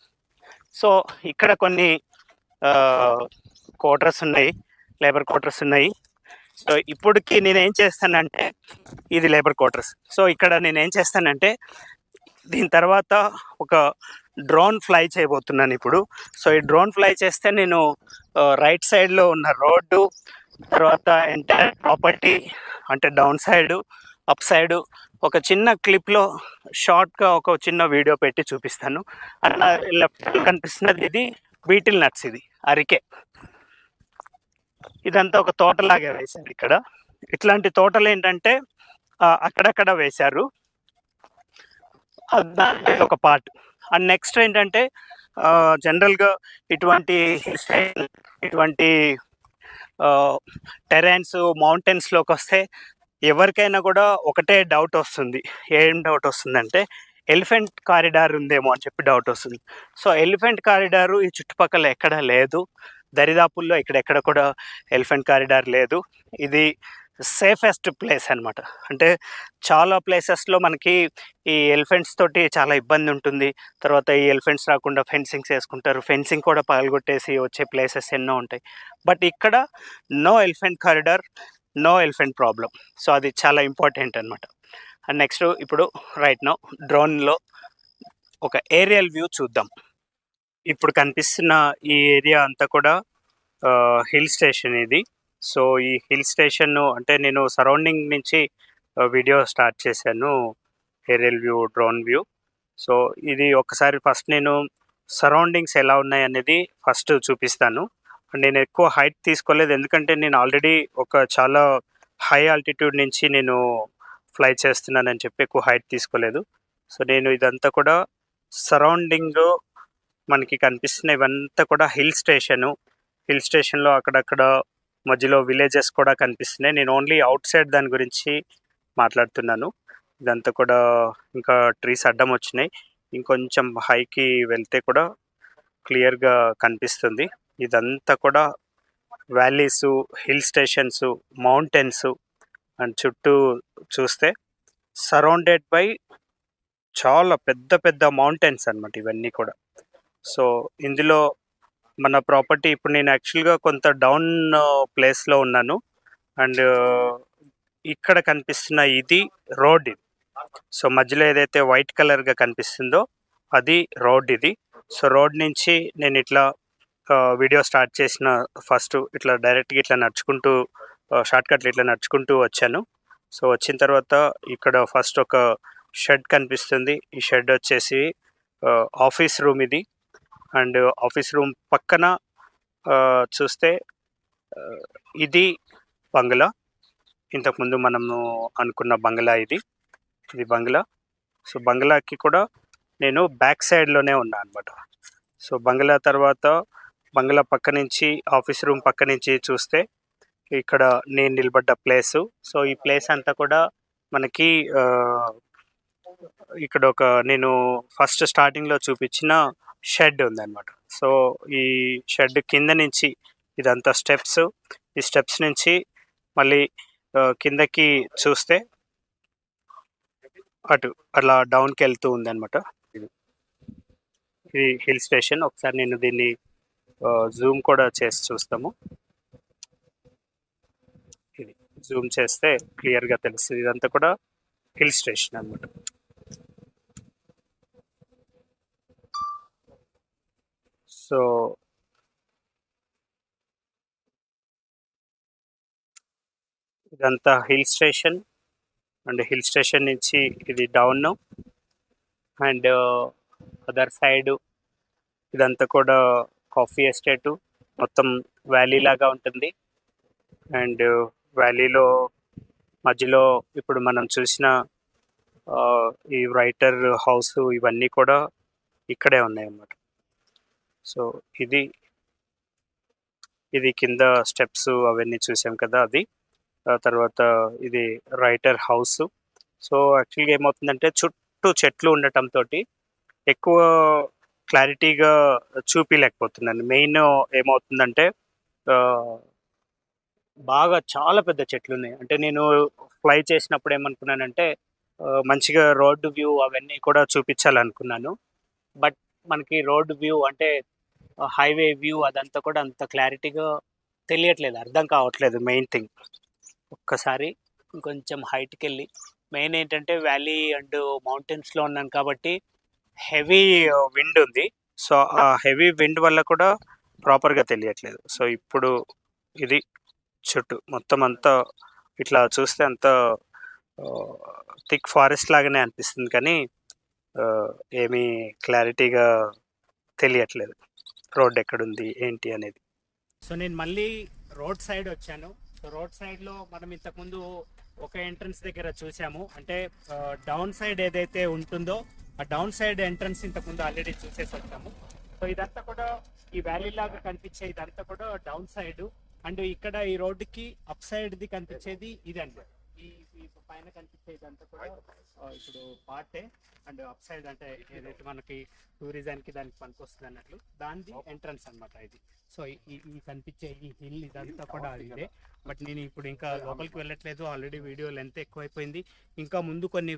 సో ఇక్కడ కొన్ని క్వార్టర్స్ ఉన్నాయి, లేబర్ క్వార్టర్స్ ఉన్నాయి. సో ఇప్పటికి నేనేం చేస్తానంటే, ఇది లేబర్ క్వార్టర్స్. సో ఇక్కడ నేనేం చేస్తానంటే, దీని తర్వాత ఒక డ్రోన్ ఫ్లై చేయబోతున్నాను ఇప్పుడు. సో ఈ డ్రోన్ ఫ్లై చేస్తే నేను రైట్ సైడ్లో ఉన్న రోడ్డు, తర్వాత ఎంటైర్ ప్రాపర్టీ, అంటే డౌన్ సైడు, అప్ సైడు ఒక చిన్న క్లిప్లో షార్ట్గా ఒక చిన్న వీడియో పెట్టి చూపిస్తాను. అండ్ లెఫ్ట్ కనిపిస్తున్నది ఇది బీటిల్ నట్స్, ఇది అరికే. ఇదంతా ఒక తోటలాగే వేశారు ఇక్కడ. ఇట్లాంటి తోటలు ఏంటంటే అక్కడక్కడ వేశారు, ఒక పార్ట్. అండ్ నెక్స్ట్ ఏంటంటే జనరల్గా ఇటువంటి ఇటువంటి టెరైన్స్, మౌంటైన్స్లోకి వస్తే ఎవరికైనా కూడా ఒకటే డౌట్ వస్తుంది. ఏం డౌట్ వస్తుందంటే ఎలిఫెంట్ కారిడార్ ఉందేమో అని చెప్పి డౌట్ వస్తుంది. సో ఎలిఫెంట్ కారిడారు ఈ చుట్టుపక్కల ఎక్కడ లేదు, దరిదాపుల్లో ఇక్కడెక్కడ కూడా ఎలిఫెంట్ కారిడార్ లేదు. ఇది సేఫెస్ట్ ప్లేస్ అనమాట. అంటే చాలా ప్లేసెస్లో మనకి ఈ ఎలిఫెంట్స్ తోటి చాలా ఇబ్బంది ఉంటుంది. తర్వాత ఈ ఎలిఫెంట్స్ రాకుండా ఫెన్సింగ్స్ వేసుకుంటారు, ఫెన్సింగ్ కూడా పగలగొట్టేసి వచ్చే ప్లేసెస్ ఎన్నో ఉంటాయి. బట్ ఇక్కడ no elephant corridor, no elephant problem. So అది చాలా ఇంపార్టెంట్ అనమాట. అండ్ నెక్స్ట్, ఇప్పుడు రైట్ నౌ డ్రోన్లో ఒక ఏరియల్ వ్యూ చూద్దాం. ఇప్పుడు కనిపిస్తున్న ఈ ఏరియా అంతా కూడా హిల్ స్టేషన్ ఇది. సో ఈ హిల్ స్టేషన్ అంటే నేను సరౌండింగ్ నుంచి వీడియో స్టార్ట్ చేశాను, aerial view, drone view. So ఇది ఒకసారి ఫస్ట్ నేను సరౌండింగ్స్ ఎలా ఉన్నాయి అనేది ఫస్ట్ చూపిస్తాను. నేను ఎక్కువ హైట్ తీసుకోలేదు, ఎందుకంటే నేను ఆల్రెడీ ఒక చాలా హై ఆల్టిట్యూడ్ నుంచి నేను ఫ్లై చేస్తున్నానని చెప్పి ఎక్కువ హైట్ తీసుకోలేదు. సో నేను ఇదంతా కూడా సరౌండింగ్ మనకి కనిపిస్తున్న ఇవంతా కూడా హిల్ స్టేషను. హిల్ స్టేషన్లో అక్కడక్కడ మధ్యలో విలేజెస్ కూడా కనిపిస్తున్నాయి. నేను ఓన్లీ అవుట్ సైడ్ దాని గురించి మాట్లాడుతున్నాను. ఇదంతా కూడా ఇంకా ట్రీస్ అడ్డం వచ్చినాయి. ఇంకొంచెం హైకి వెళ్తే కూడా క్లియర్గా కనిపిస్తుంది. ఇదంతా కూడా వ్యాలీసు, హిల్ స్టేషన్స్, మౌంటైన్స్. అండ్ చుట్టూ చూస్తే సరౌండెడ్ బై చాలా పెద్ద పెద్ద మౌంటైన్స్ అన్నమాట ఇవన్నీ కూడా. సో ఇందులో మన ప్రాపర్టీ, ఇప్పుడు నేను యాక్చువల్గా కొంత డౌన్ ప్లేస్లో ఉన్నాను. అండ్ ఇక్కడ కనిపిస్తున్న ఇది రోడ్ ఇది. సో మధ్యలో ఏదైతే వైట్ కలర్గా కనిపిస్తుందో అది రోడ్ ఇది. సో రోడ్ నుంచి నేను ఇట్లా వీడియో స్టార్ట్ చేసిన ఫస్ట్ ఇట్లా డైరెక్ట్గా ఇట్లా నడుచుకుంటూ షార్ట్కట్లు ఇట్లా నడుచుకుంటూ వచ్చాను. సో వచ్చిన తర్వాత ఇక్కడ ఫస్ట్ ఒక షెడ్ కనిపిస్తుంది. ఈ షెడ్ వచ్చేసి ఆఫీస్ రూమ్ ఇది. అండ్ ఆఫీస్ రూమ్ పక్కన చూస్తే ఇది బంగ్లా. ఇంతకుముందు మనము అనుకున్న బంగ్లా ఇది బంగ్లా. సో బంగ్లాకి కూడా నేను బ్యాక్ సైడ్లోనే ఉన్నా అనమాట. సో బంగ్లా తర్వాత బంగ్లా పక్క నుంచి ఆఫీస్ రూమ్ పక్క నుంచి చూస్తే ఇక్కడ నేను నిలబడ్డ ప్లేసు. సో ఈ ప్లేస్ అంతా కూడా మనకి ఇక్కడ ఒక నేను ఫస్ట్ స్టార్టింగ్లో చూపించిన షెడ్ ఉందన్నమాట. సో ఈ షెడ్ కింద నుంచి ఇదంతా స్టెప్స్. ఈ స్టెప్స్ నుంచి మళ్ళీ కిందకి చూస్తే అటు అలా డౌన్కి వెళ్తూ ఉంది అనమాట. ఇది హిల్ స్టేషన్. ఒకసారి నేను దీన్ని జూమ్ కూడా చేసి చూస్తాము. ఇది జూమ్ చేస్తే క్లియర్గా తెలుస్తుంది. ఇదంతా కూడా హిల్ స్టేషన్ అనమాట. సో ఇదంతా hill station. And hill station నుంచి ఇది డౌన్. అండ్ అదర్ సైడ్ ఇదంతా కూడా కాఫీ ఎస్టేటు, మొత్తం వ్యాలీ లాగా ఉంటుంది. అండ్ వ్యాలీలో మధ్యలో ఇప్పుడు మనం చూసిన ఈ రైటర్ హౌస్ ఇవన్నీ కూడా ఇక్కడే ఉన్నాయి అన్నమాట. సో ఇది కింద స్టెప్స్ అవన్నీ చూసాం కదా, అది తర్వాత ఇది రైటర్ హౌస్. సో యాక్చువల్గా ఏమవుతుందంటే చుట్టూ చెట్లు ఉండటంతో ఎక్కువ క్లారిటీగా చూపించలేకపోతున్నాను. మెయిన్ ఏమవుతుందంటే బాగా చాలా పెద్ద చెట్లు ఉన్నాయి. అంటే నేను ఫ్లై చేసినప్పుడు ఏమనుకున్నానంటే మంచిగా రోడ్డు వ్యూ అవన్నీ కూడా చూపించాలనుకున్నాను. బట్ మనకి రోడ్డు వ్యూ అంటే హైవే వ్యూ అదంతా కూడా అంత క్లారిటీగా తెలియట్లేదు, అర్థం కావట్లేదు. మెయిన్ థింగ్ ఒక్కసారి ఇంకొంచెం హైట్కి వెళ్ళి, మెయిన్ ఏంటంటే వ్యాలీ అండ్ మౌంటైన్స్లో ఉన్నాను కాబట్టి హెవీ విండ్ ఉంది. సో ఆ హెవీ విండ్ వల్ల కూడా ప్రాపర్గా తెలియట్లేదు. సో ఇప్పుడు ఇది చుట్టూ మొత్తం అంతా ఇట్లా చూస్తే అంత థిక్ ఫారెస్ట్ లాగానే అనిపిస్తుంది, కానీ ఏమీ క్లారిటీగా తెలియట్లేదు రోడ్ ఎక్కడుంది ఏంటి అనేది. సో నేను మళ్ళీ రోడ్ సైడ్ వచ్చాను. సో రోడ్ సైడ్లో మనం ఇంతకుముందు ఒక ఎంట్రన్స్ దగ్గర చూసాము. అంటే డౌన్ సైడ్ ఏదైతే ఉంటుందో ఆ డౌన్ సైడ్ ఎంట్రన్స్ ఇంతకుముందు ఆల్రెడీ చూసేసి వచ్చాము. సో ఇదంతా కూడా ఈ వ్యాలీ లాగా కనిపించే ఇదంతా కూడా డౌన్ సైడ్. అండ్ ఇక్కడ ఈ రోడ్డుకి అప్ సైడ్ది కనిపించేది ఇదండి. ఈ పైన కనిపించే ఇదంతా కూడా ఇప్పుడు పార్టే. అండ్ అప్ సైడ్ అంటే ఏదైతే మనకి టూరిజానికి దానికి పనికొస్తుంది అన్నట్లు దానిది ఎంట్రన్స్ అనమాట ఇది. సో ఈ కనిపించే ఈ హిల్ ఇదంతా కూడా ఇదే. బట్ నేను ఇప్పుడు ఇంకా లోపలికి వెళ్ళట్లేదు, ఆల్రెడీ వీడియో లెంత్ ఎక్కువైపోయింది. ఇంకా ముందు కొన్ని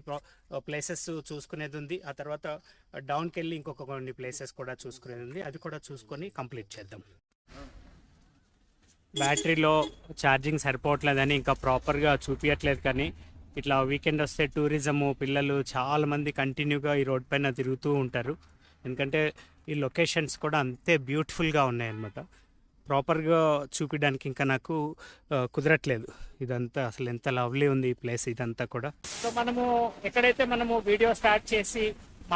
ప్లేసెస్ చూసుకునేది ఉంది. ఆ తర్వాత డౌన్కి వెళ్ళి ఇంకొక కొన్ని ప్లేసెస్ కూడా చూసుకునేది ఉంది. అది కూడా చూసుకొని కంప్లీట్ చేద్దాం. బ్యాటరీలో ఛార్జింగ్ సరిపోవట్లేదని ఇంకా ప్రాపర్గా చూపించట్లేదు, కానీ ఇట్లా వీకెండ్ వస్తే టూరిజము పిల్లలు చాలామంది కంటిన్యూగా ఈ రోడ్ పైన తిరుగుతూ ఉంటారు. ఎందుకంటే ఈ లొకేషన్స్ కూడా అంతే బ్యూటిఫుల్గా ఉన్నాయన్నమాట. ప్రాపర్గా చూపించడానికి ఇంకా నాకు కుదరట్లేదు. ఇదంతా అసలు ఎంత లవ్లీ ఉంది ఈ ప్లేస్ ఇదంతా కూడా. సో మనము ఎక్కడైతే మనము వీడియో స్టార్ట్ చేసి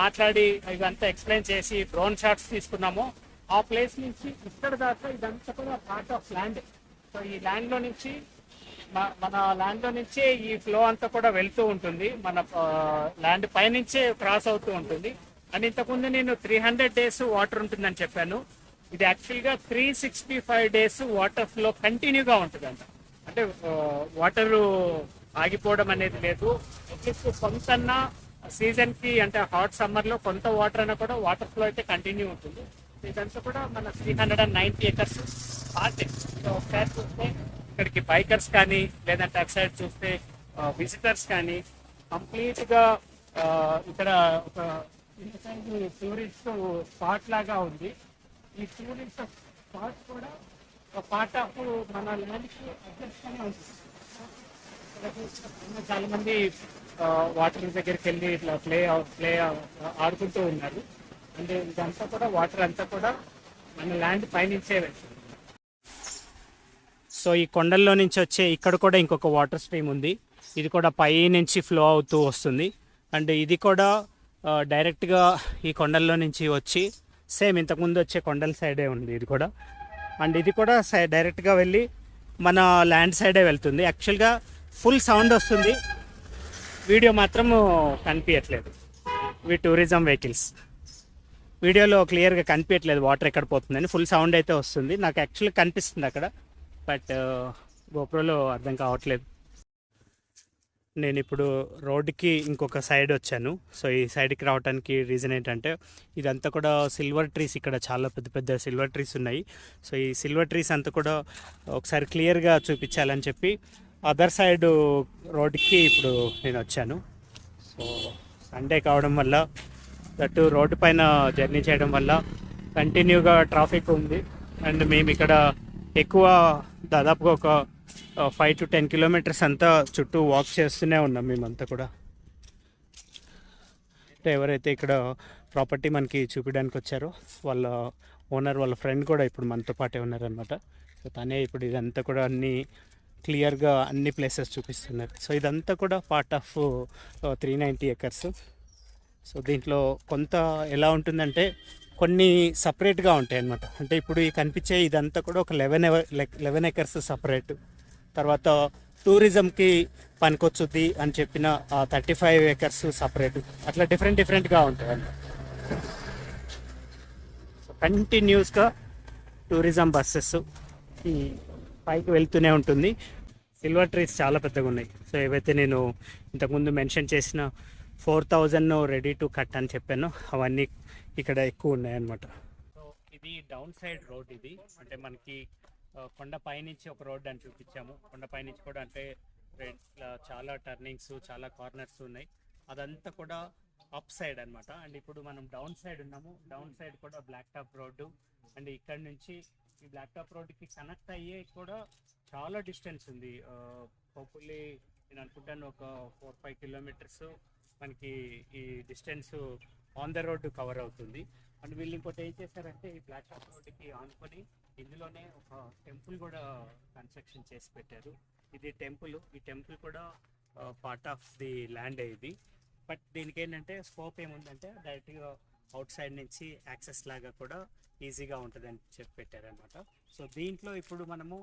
మాట్లాడి ఇదంతా ఎక్స్ప్లెయిన్ చేసి డ్రోన్ షాట్స్ తీసుకున్నామో ఆ ప్లేస్ నుంచి ఇక్కడ దాకా ఇదంతా కూడా పార్ట్ ఆఫ్ ల్యాండ్. సో ఈ ల్యాండ్లో నుంచి మన ల్యాండ్లో నుంచే ఈ ఫ్లో అంతా కూడా వెళ్తూ ఉంటుంది, మన ల్యాండ్ పైనుంచే క్రాస్ అవుతూ ఉంటుంది. అండ్ ఇంతకుముందు నేను 300 days వాటర్ ఉంటుందని చెప్పాను. ఇది యాక్చువల్గా 365 days వాటర్ ఫ్లో కంటిన్యూగా ఉంటుందంట. అంటే వాటరు ఆగిపోవడం అనేది లేదు. అట్లీస్ట్ కొంతన్నా సీజన్కి అంటే హాట్ సమ్మర్లో కొంత వాటర్ అయినా కూడా వాటర్ ఫ్లో అయితే కంటిన్యూ ఉంటుంది. ఇదంతా కూడా మన 390 acres పార్టీ. సో ఒకసారి చూస్తే ఇక్కడికి బైకర్స్ కానీ లేదంటే అటు సైడ్ చూస్తే విజిటర్స్ కానీ కంప్లీట్గా ఇక్కడ ఒక టూరిస్ట్ స్పాట్ లాగా ఉంది. ఈ టూరిస్ట్ స్పాట్ కూడా ఒక పార్ట్ ఆఫ్ మన ల్యాండ్కి అడ్జస్ట్గానే ఉంటుంది. చాలా మంది వాటర్ దగ్గరికి వెళ్ళి ఇట్లా ప్లే ఆడుకుంటూ ఉన్నారు. అంటే ఇదంతా కూడా వాటర్ అంతా కూడా మన ల్యాండ్ పైనుంచే వెళ్తుంది. సో ఈ కొండల్లో నుంచి వచ్చే ఇక్కడ కూడా ఇంకొక వాటర్ స్ట్రీమ్ ఉంది. ఇది కూడా పై నుంచి ఫ్లో అవుతూ వస్తుంది. అండ్ ఇది కూడా డైరెక్ట్గా ఈ కొండల్లో నుంచి వచ్చి సేమ్ ఇంతకుముందు వచ్చే కొండల సైడే ఉంది ఇది కూడా. అండ్ ఇది కూడా డైరెక్ట్గా వెళ్ళి మన ల్యాండ్ సైడే వెళ్తుంది. యాక్చువల్గా ఫుల్ సౌండ్ వస్తుంది, వీడియో మాత్రం కనిపించట్లేదు. ఇవి టూరిజం వెహికల్స్, వీడియోలో క్లియర్గా కనిపించట్లేదు వాటర్ ఎక్కడ పోతుందని. ఫుల్ సౌండ్ అయితే వస్తుంది, నాకు యాక్చువల్గా కనిపిస్తుంది అక్కడ, బట్ గోప్రోలో అర్థం కావట్లేదు. నేను ఇప్పుడు రోడ్డుకి ఇంకొక సైడ్ వచ్చాను. సో ఈ సైడ్కి రావడానికి రీజన్ ఏంటంటే ఇదంతా కూడా సిల్వర్ ట్రీస్, ఇక్కడ చాలా పెద్ద పెద్ద సిల్వర్ ట్రీస్ ఉన్నాయి. సో ఈ సిల్వర్ ట్రీస్ అంతా కూడా ఒకసారి క్లియర్గా చూపించాలని చెప్పి అదర్ సైడ్ రోడ్డుకి ఇప్పుడు నేను వచ్చాను. సో సండే కావడం వల్ల, దట్టు రోడ్డు పైన జర్నీ చేయడం వల్ల కంటిన్యూగా ట్రాఫిక్ ఉంది. అండ్ మేము ఇక్కడ ఎక్కువ దాదాపుగా ఒక 5 to 10 కిలోమీటర్స్ అంతా చుట్టూ వాక్ చేస్తూనే ఉన్నాం మేమంతా కూడా. అంటే ఎవరైతే ఇక్కడ ప్రాపర్టీ మనకి చూపించడానికి వచ్చారో వాళ్ళ ఓనర్, వాళ్ళ ఫ్రెండ్ కూడా ఇప్పుడు మనతో పాటే ఉన్నారనమాట. సో తనే ఇప్పుడు ఇదంతా కూడా అన్నీ క్లియర్గా అన్ని ప్లేసెస్ చూపిస్తున్నారు. సో ఇదంతా కూడా పార్ట్ ఆఫ్ 390 acres. సో దీంట్లో కొంత ఎలా ఉంటుందంటే కొన్ని సపరేట్గా ఉంటాయి అన్నమాట. అంటే ఇప్పుడు ఈ కనిపించే ఇదంతా కూడా ఒక 11 acres సపరేట్, తర్వాత టూరిజంకి పనికొచ్చుద్ది అని చెప్పిన 35 acres సపరేట్, అట్లా డిఫరెంట్గా ఉంటాయి అన్నమాట. సో కంటిన్యూస్గా టూరిజం బస్సెస్ ఈ పైకి వెళ్తూనే ఉంటుంది. సిల్వర్ ట్రీస్ చాలా పెద్దగా ఉన్నాయి. సో ఏవైతే నేను ఇంతకుముందు మెన్షన్ చేసిన 4,000 రెడీ టు కట్ అని చెప్పాను, అవన్నీ ఇక్కడ ఎక్కువ ఉన్నాయన్నమాట. సో ఇది డౌన్ సైడ్ రోడ్. ఇది అంటే మనకి కొండ పైనుంచి ఒక రోడ్ అని చూపించాము. కొండ పైనుంచి కూడా అంటే చాలా టర్నింగ్స్, చాలా కార్నర్స్ ఉన్నాయి. అదంతా కూడా అప్ సైడ్ అనమాట. అండ్ ఇప్పుడు మనం డౌన్ సైడ్ ఉన్నాము. డౌన్ సైడ్ కూడా బ్లాక్ టాప్ రోడ్డు. అండ్ ఇక్కడ నుంచి ఈ బ్లాక్ టాప్ రోడ్డుకి కనెక్ట్ అయ్యే కూడా చాలా డిస్టెన్స్ ఉంది. హోప్ఫుల్లీ నేను అనుకుంటాను ఒక 4-5 కిలోమీటర్స్ మనకి ఈ distance on the road cover అవుతుంది. అండ్ వీళ్ళు ఇంకోటి ఏం చేశారంటే ఈ బ్లాక్ టాప్ రోడ్డుకి ఆనుకొని ఇందులోనే ఒక టెంపుల్ కూడా కన్స్ట్రక్షన్ చేసి పెట్టారు. ఇది టెంపుల్, ఈ టెంపుల్ కూడా పార్ట్ ఆఫ్ ది ల్యాండ్ ఇది. బట్ దీనికి ఏంటంటే స్కోప్ ఏముందంటే డైరెక్ట్గా అవుట్ సైడ్ నుంచి యాక్సెస్ లాగా కూడా ఈజీగా ఉంటుందని చెప్పి పెట్టారనమాట. సో దీంట్లో ఇప్పుడు మనము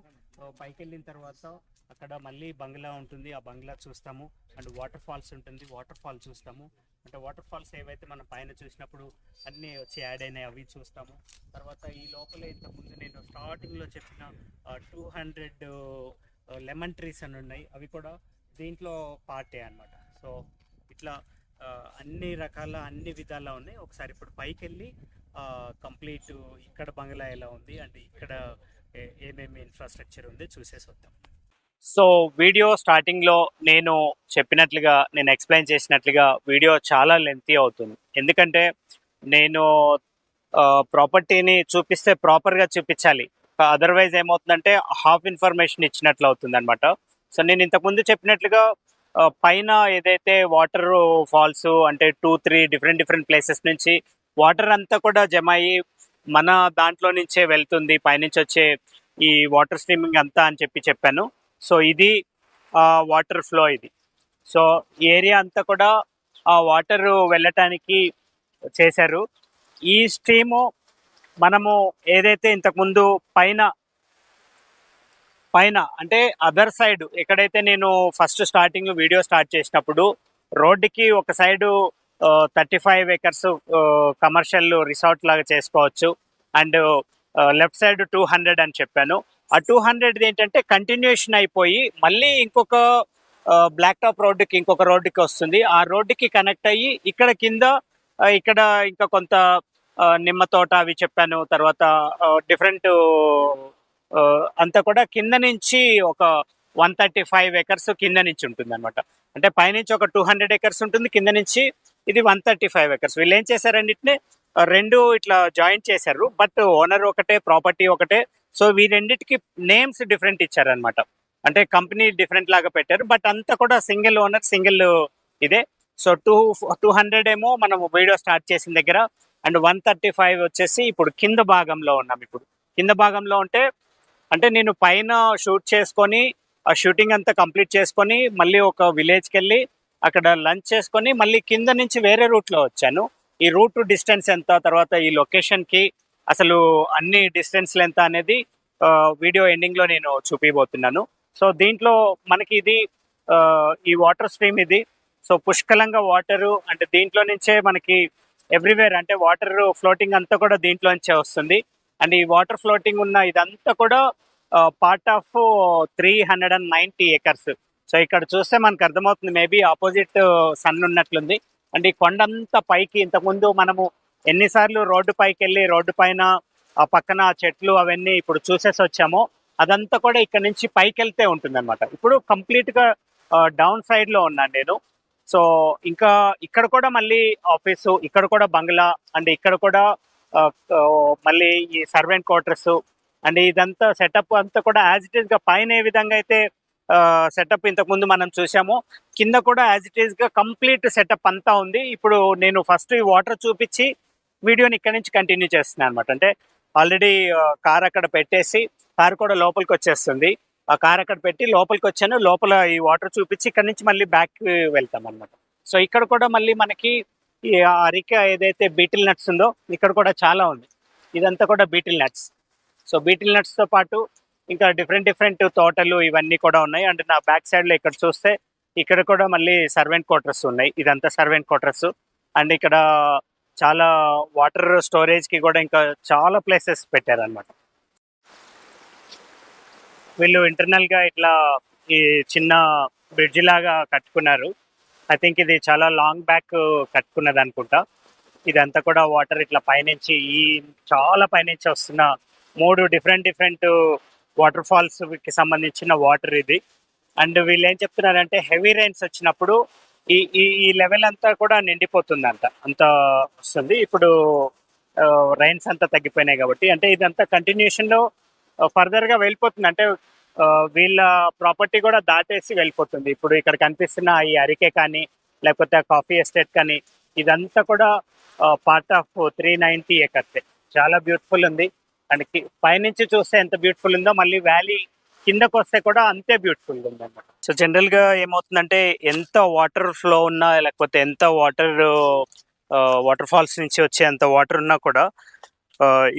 పైకి వెళ్ళిన తర్వాత అక్కడ మళ్ళీ బంగ్లా ఉంటుంది, ఆ బంగ్లా చూస్తాము. అండ్ వాటర్ ఫాల్స్ ఉంటుంది, వాటర్ ఫాల్ చూస్తాము. అంటే వాటర్ ఫాల్స్ ఏవైతే మనం పైన చూసినప్పుడు అన్నీ వచ్చి యాడ్ అయినాయి అవి చూస్తాము. తర్వాత ఈ లోపల ఇంతకుముందు నేను స్టార్టింగ్లో చెప్పిన 200 లెమన్ ట్రీస్ అని ఉన్నాయి, అవి కూడా దీంట్లో పార్టే అనమాట. సో ఇట్లా అన్ని రకాల అన్ని విధాలా ఉన్నాయి. ఒకసారి ఇప్పుడు పైకి వెళ్ళి కంప్లీట్ ఇక్కడ బంగ్లా ఎలా ఉంది అండ్ ఇక్కడ ఏమేమి ఇన్ఫ్రాస్ట్రక్చర్ ఉంది చూసేసి వద్దాం. సో వీడియో స్టార్టింగ్లో నేను చెప్పినట్లుగా, నేను ఎక్స్ప్లెయిన్ చేసినట్లుగా వీడియో చాలా లెంతీ అవుతుంది. ఎందుకంటే నేను ప్రాపర్టీని చూపిస్తే ప్రాపర్గా చూపించాలి, అదర్వైజ్ ఏమవుతుందంటే హాఫ్ ఇన్ఫర్మేషన్ ఇచ్చినట్లు అవుతుంది అనమాట. సో నేను ఇంతకుముందు చెప్పినట్లుగా పైన ఏదైతే వాటర్ ఫాల్స్ అంటే 2-3 డిఫరెంట్ ప్లేసెస్ నుంచి వాటర్ అంతా కూడా జమ అయ్యి మన దాంట్లో నుంచే వెళ్తుంది, పైనుంచి వచ్చే ఈ వాటర్ స్ట్రీమింగ్ అంతా అని చెప్పాను. సో ఇది వాటర్ ఫ్లో ఇది. సో ఈ ఏరియా అంతా కూడా ఆ వాటర్ వెళ్ళటానికి చేశారు. ఈ స్ట్రీము మనము ఏదైతే ఇంతకుముందు పైన అంటే అదర్ సైడ్ ఎక్కడైతే నేను ఫస్ట్ స్టార్టింగ్ వీడియో స్టార్ట్ చేసినప్పుడు రోడ్డుకి ఒక సైడు 35 acres కమర్షియల్ రిసార్ట్ లాగా చేసుకోవచ్చు. అండ్ లెఫ్ట్ సైడ్ 200 అని చెప్పాను. ఆ 200 ఏంటంటే కంటిన్యూషన్ అయిపోయి మళ్ళీ ఇంకొక బ్లాక్ టాప్ రోడ్డుకి ఇంకొక రోడ్డుకి వస్తుంది. ఆ రోడ్డుకి కనెక్ట్ అయ్యి ఇక్కడ కింద ఇక్కడ ఇంకా కొంత నిమ్మ తోట అవి చెప్పాను. తర్వాత డిఫరెంట్ అంతా కూడా కింద నుంచి ఒక 135 acres కింద నుంచి ఉంటుంది అనమాట. అంటే పైనుంచి ఒక 200 acres ఉంటుంది, కింద నుంచి ఇది 135 acres. వీళ్ళు ఏం చేశారన్నిటిని రెండు ఇట్లా జాయింట్ చేశారు, బట్ ఓనర్ ఒకటే, ప్రాపర్టీ ఒకటే. సో వీరెండిటికి నేమ్స్ డిఫరెంట్ ఇచ్చారనమాట. అంటే కంపెనీ డిఫరెంట్ లాగా పెట్టారు, బట్ అంతా కూడా సింగిల్ ఓనర్, సింగిల్ ఇదే. సో 200 ఏమో మనం వీడియో స్టార్ట్ చేసిన దగ్గర, అండ్ 135 వచ్చేసి ఇప్పుడు కింద భాగంలో ఉన్నాం. ఇప్పుడు కింద భాగంలో ఉంటే అంటే నేను పైన షూట్ చేసుకొని ఆ షూటింగ్ అంతా కంప్లీట్ చేసుకొని మళ్ళీ ఒక విలేజ్కి వెళ్ళి అక్కడ లంచ్ చేసుకొని మళ్ళీ కింద నుంచి వేరే రూట్లో వచ్చాను. ఈ రూట్ డిస్టెన్స్ ఎంత, తర్వాత ఈ లొకేషన్కి అసలు అన్ని డిస్టెన్స్లు ఎంత అనేది వీడియో ఎండింగ్లో నేను చూపిపోతున్నాను. సో దీంట్లో మనకి ఇది ఈ వాటర్ స్ట్రీమ్ ఇది. సో పుష్కలంగా వాటరు అంటే దీంట్లో నుంచే మనకి ఎవ్రీవేర్ అంటే వాటర్ ఫ్లోటింగ్ అంతా కూడా దీంట్లో నుంచే వస్తుంది. అండ్ ఈ వాటర్ ఫ్లోటింగ్ ఉన్న ఇదంతా కూడా పార్ట్ ఆఫ్ 390 acres. సో ఇక్కడ చూస్తే మనకు అర్థమవుతుంది, మేబీ ఆపోజిట్ సన్ ఉన్నట్లుంది. అండ్ ఈ కొండంతా పైకి ఇంతకుముందు మనము ఎన్నిసార్లు రోడ్డు పైకి వెళ్ళి రోడ్డు పైన ఆ పక్కన చెట్లు అవన్నీ ఇప్పుడు చూసేసి వచ్చామో అదంతా కూడా ఇక్కడ నుంచి పైకి వెళ్తే ఉంటుంది అనమాట. ఇప్పుడు కంప్లీట్గా డౌన్ సైడ్లో ఉన్నాను నేను. సో ఇంకా ఇక్కడ కూడా మళ్ళీ ఆఫీసు, ఇక్కడ కూడా బంగ్లా, అండ్ ఇక్కడ కూడా మళ్ళీ ఈ సర్వెంట్ క్వార్టర్స్, అండ్ ఇదంతా సెటప్ అంతా కూడా యాజ్ ఇట్ ఈస్గా పైన ఏ విధంగా అయితే సెటప్ ఇంతకుముందు మనం చూసామో కింద కూడా యాజ్ ఇట్ ఈస్గా కంప్లీట్ సెటప్ అంతా ఉంది. ఇప్పుడు నేను ఫస్ట్ ఈ వాటర్ చూపించి వీడియోని ఇక్కడ నుంచి కంటిన్యూ చేస్తున్నాను అనమాట. అంటే ఆల్రెడీ కార్ అక్కడ పెట్టేసి కార్ కూడా లోపలికి వచ్చేస్తుంది. ఆ కార్ అక్కడ పెట్టి లోపలికి వచ్చాను, లోపల ఈ వాటర్ చూపించి ఇక్కడ నుంచి మళ్ళీ బ్యాక్ వెళ్తాం అనమాట. సో ఇక్కడ కూడా మళ్ళీ మనకి ఈ అరిక ఏదైతే బీటిల్ నట్స్ ఉందో ఇక్కడ కూడా చాలా ఉంది. ఇదంతా కూడా బీటిల్ నట్స్. సో బీటిల్ నట్స్తో పాటు ఇంకా డిఫరెంట్ తోటలు ఇవన్నీ కూడా ఉన్నాయి. అండ్ నా బ్యాక్ సైడ్లో ఇక్కడ చూస్తే ఇక్కడ కూడా మళ్ళీ సర్వెంట్ క్వార్టర్స్ ఉన్నాయి. ఇదంతా సర్వెంట్ క్వార్టర్స్. అండ్ ఇక్కడ చాలా వాటర్ స్టోరేజ్కి కూడా ఇంకా చాలా ప్లేసెస్ పెట్టారనమాట. వీళ్ళు ఇంటర్నల్గా ఇట్లా ఈ చిన్న బ్రిడ్జ్ లాగా కట్టుకున్నారు. ఐ థింక్ ఇది చాలా లాంగ్ బ్యాక్ కట్టుకున్నది అనుకుంటా. ఇదంతా కూడా వాటర్ ఇట్లా పైనుంచి చాలా పైనుంచి వస్తున్న 3 డిఫరెంట్ వాటర్ ఫాల్స్కి సంబంధించిన వాటర్ ఇది. అండ్ వీళ్ళు ఏం చెప్తున్నారంటే హెవీ రైన్స్ వచ్చినప్పుడు ఈ ఈ లెవెల్ అంతా కూడా నిండిపోతుందంట, అంత వస్తుంది. ఇప్పుడు రైన్స్ అంతా తగ్గిపోయినాయి కాబట్టి అంటే ఇదంతా కంటిన్యూషన్లో ఫర్దర్గా వెళ్ళిపోతుంది. అంటే వీళ్ళ ప్రాపర్టీ కూడా దాటేసి వెళ్ళిపోతుంది. ఇప్పుడు ఇక్కడ కనిపిస్తున్న ఈ అరికే కానీ లేకపోతే కాఫీ ఎస్టేట్ కానీ ఇదంతా కూడా పార్ట్ ఆఫ్ 390 acres. చాలా బ్యూటిఫుల్ ఉంది. అండ్ పైనుంచి చూస్తే ఎంత బ్యూటిఫుల్ ఉందో మళ్ళీ వ్యాలీ కిందకు వస్తే కూడా అంతే బ్యూటిఫుల్ ఉంది అన్నమాట. సో జనరల్గా ఏమవుతుందంటే ఎంత వాటర్ ఫ్లో ఉన్నా లేకపోతే ఎంత వాటర్ ఫాల్స్ నుంచి వచ్చే అంత వాటర్ ఉన్నా కూడా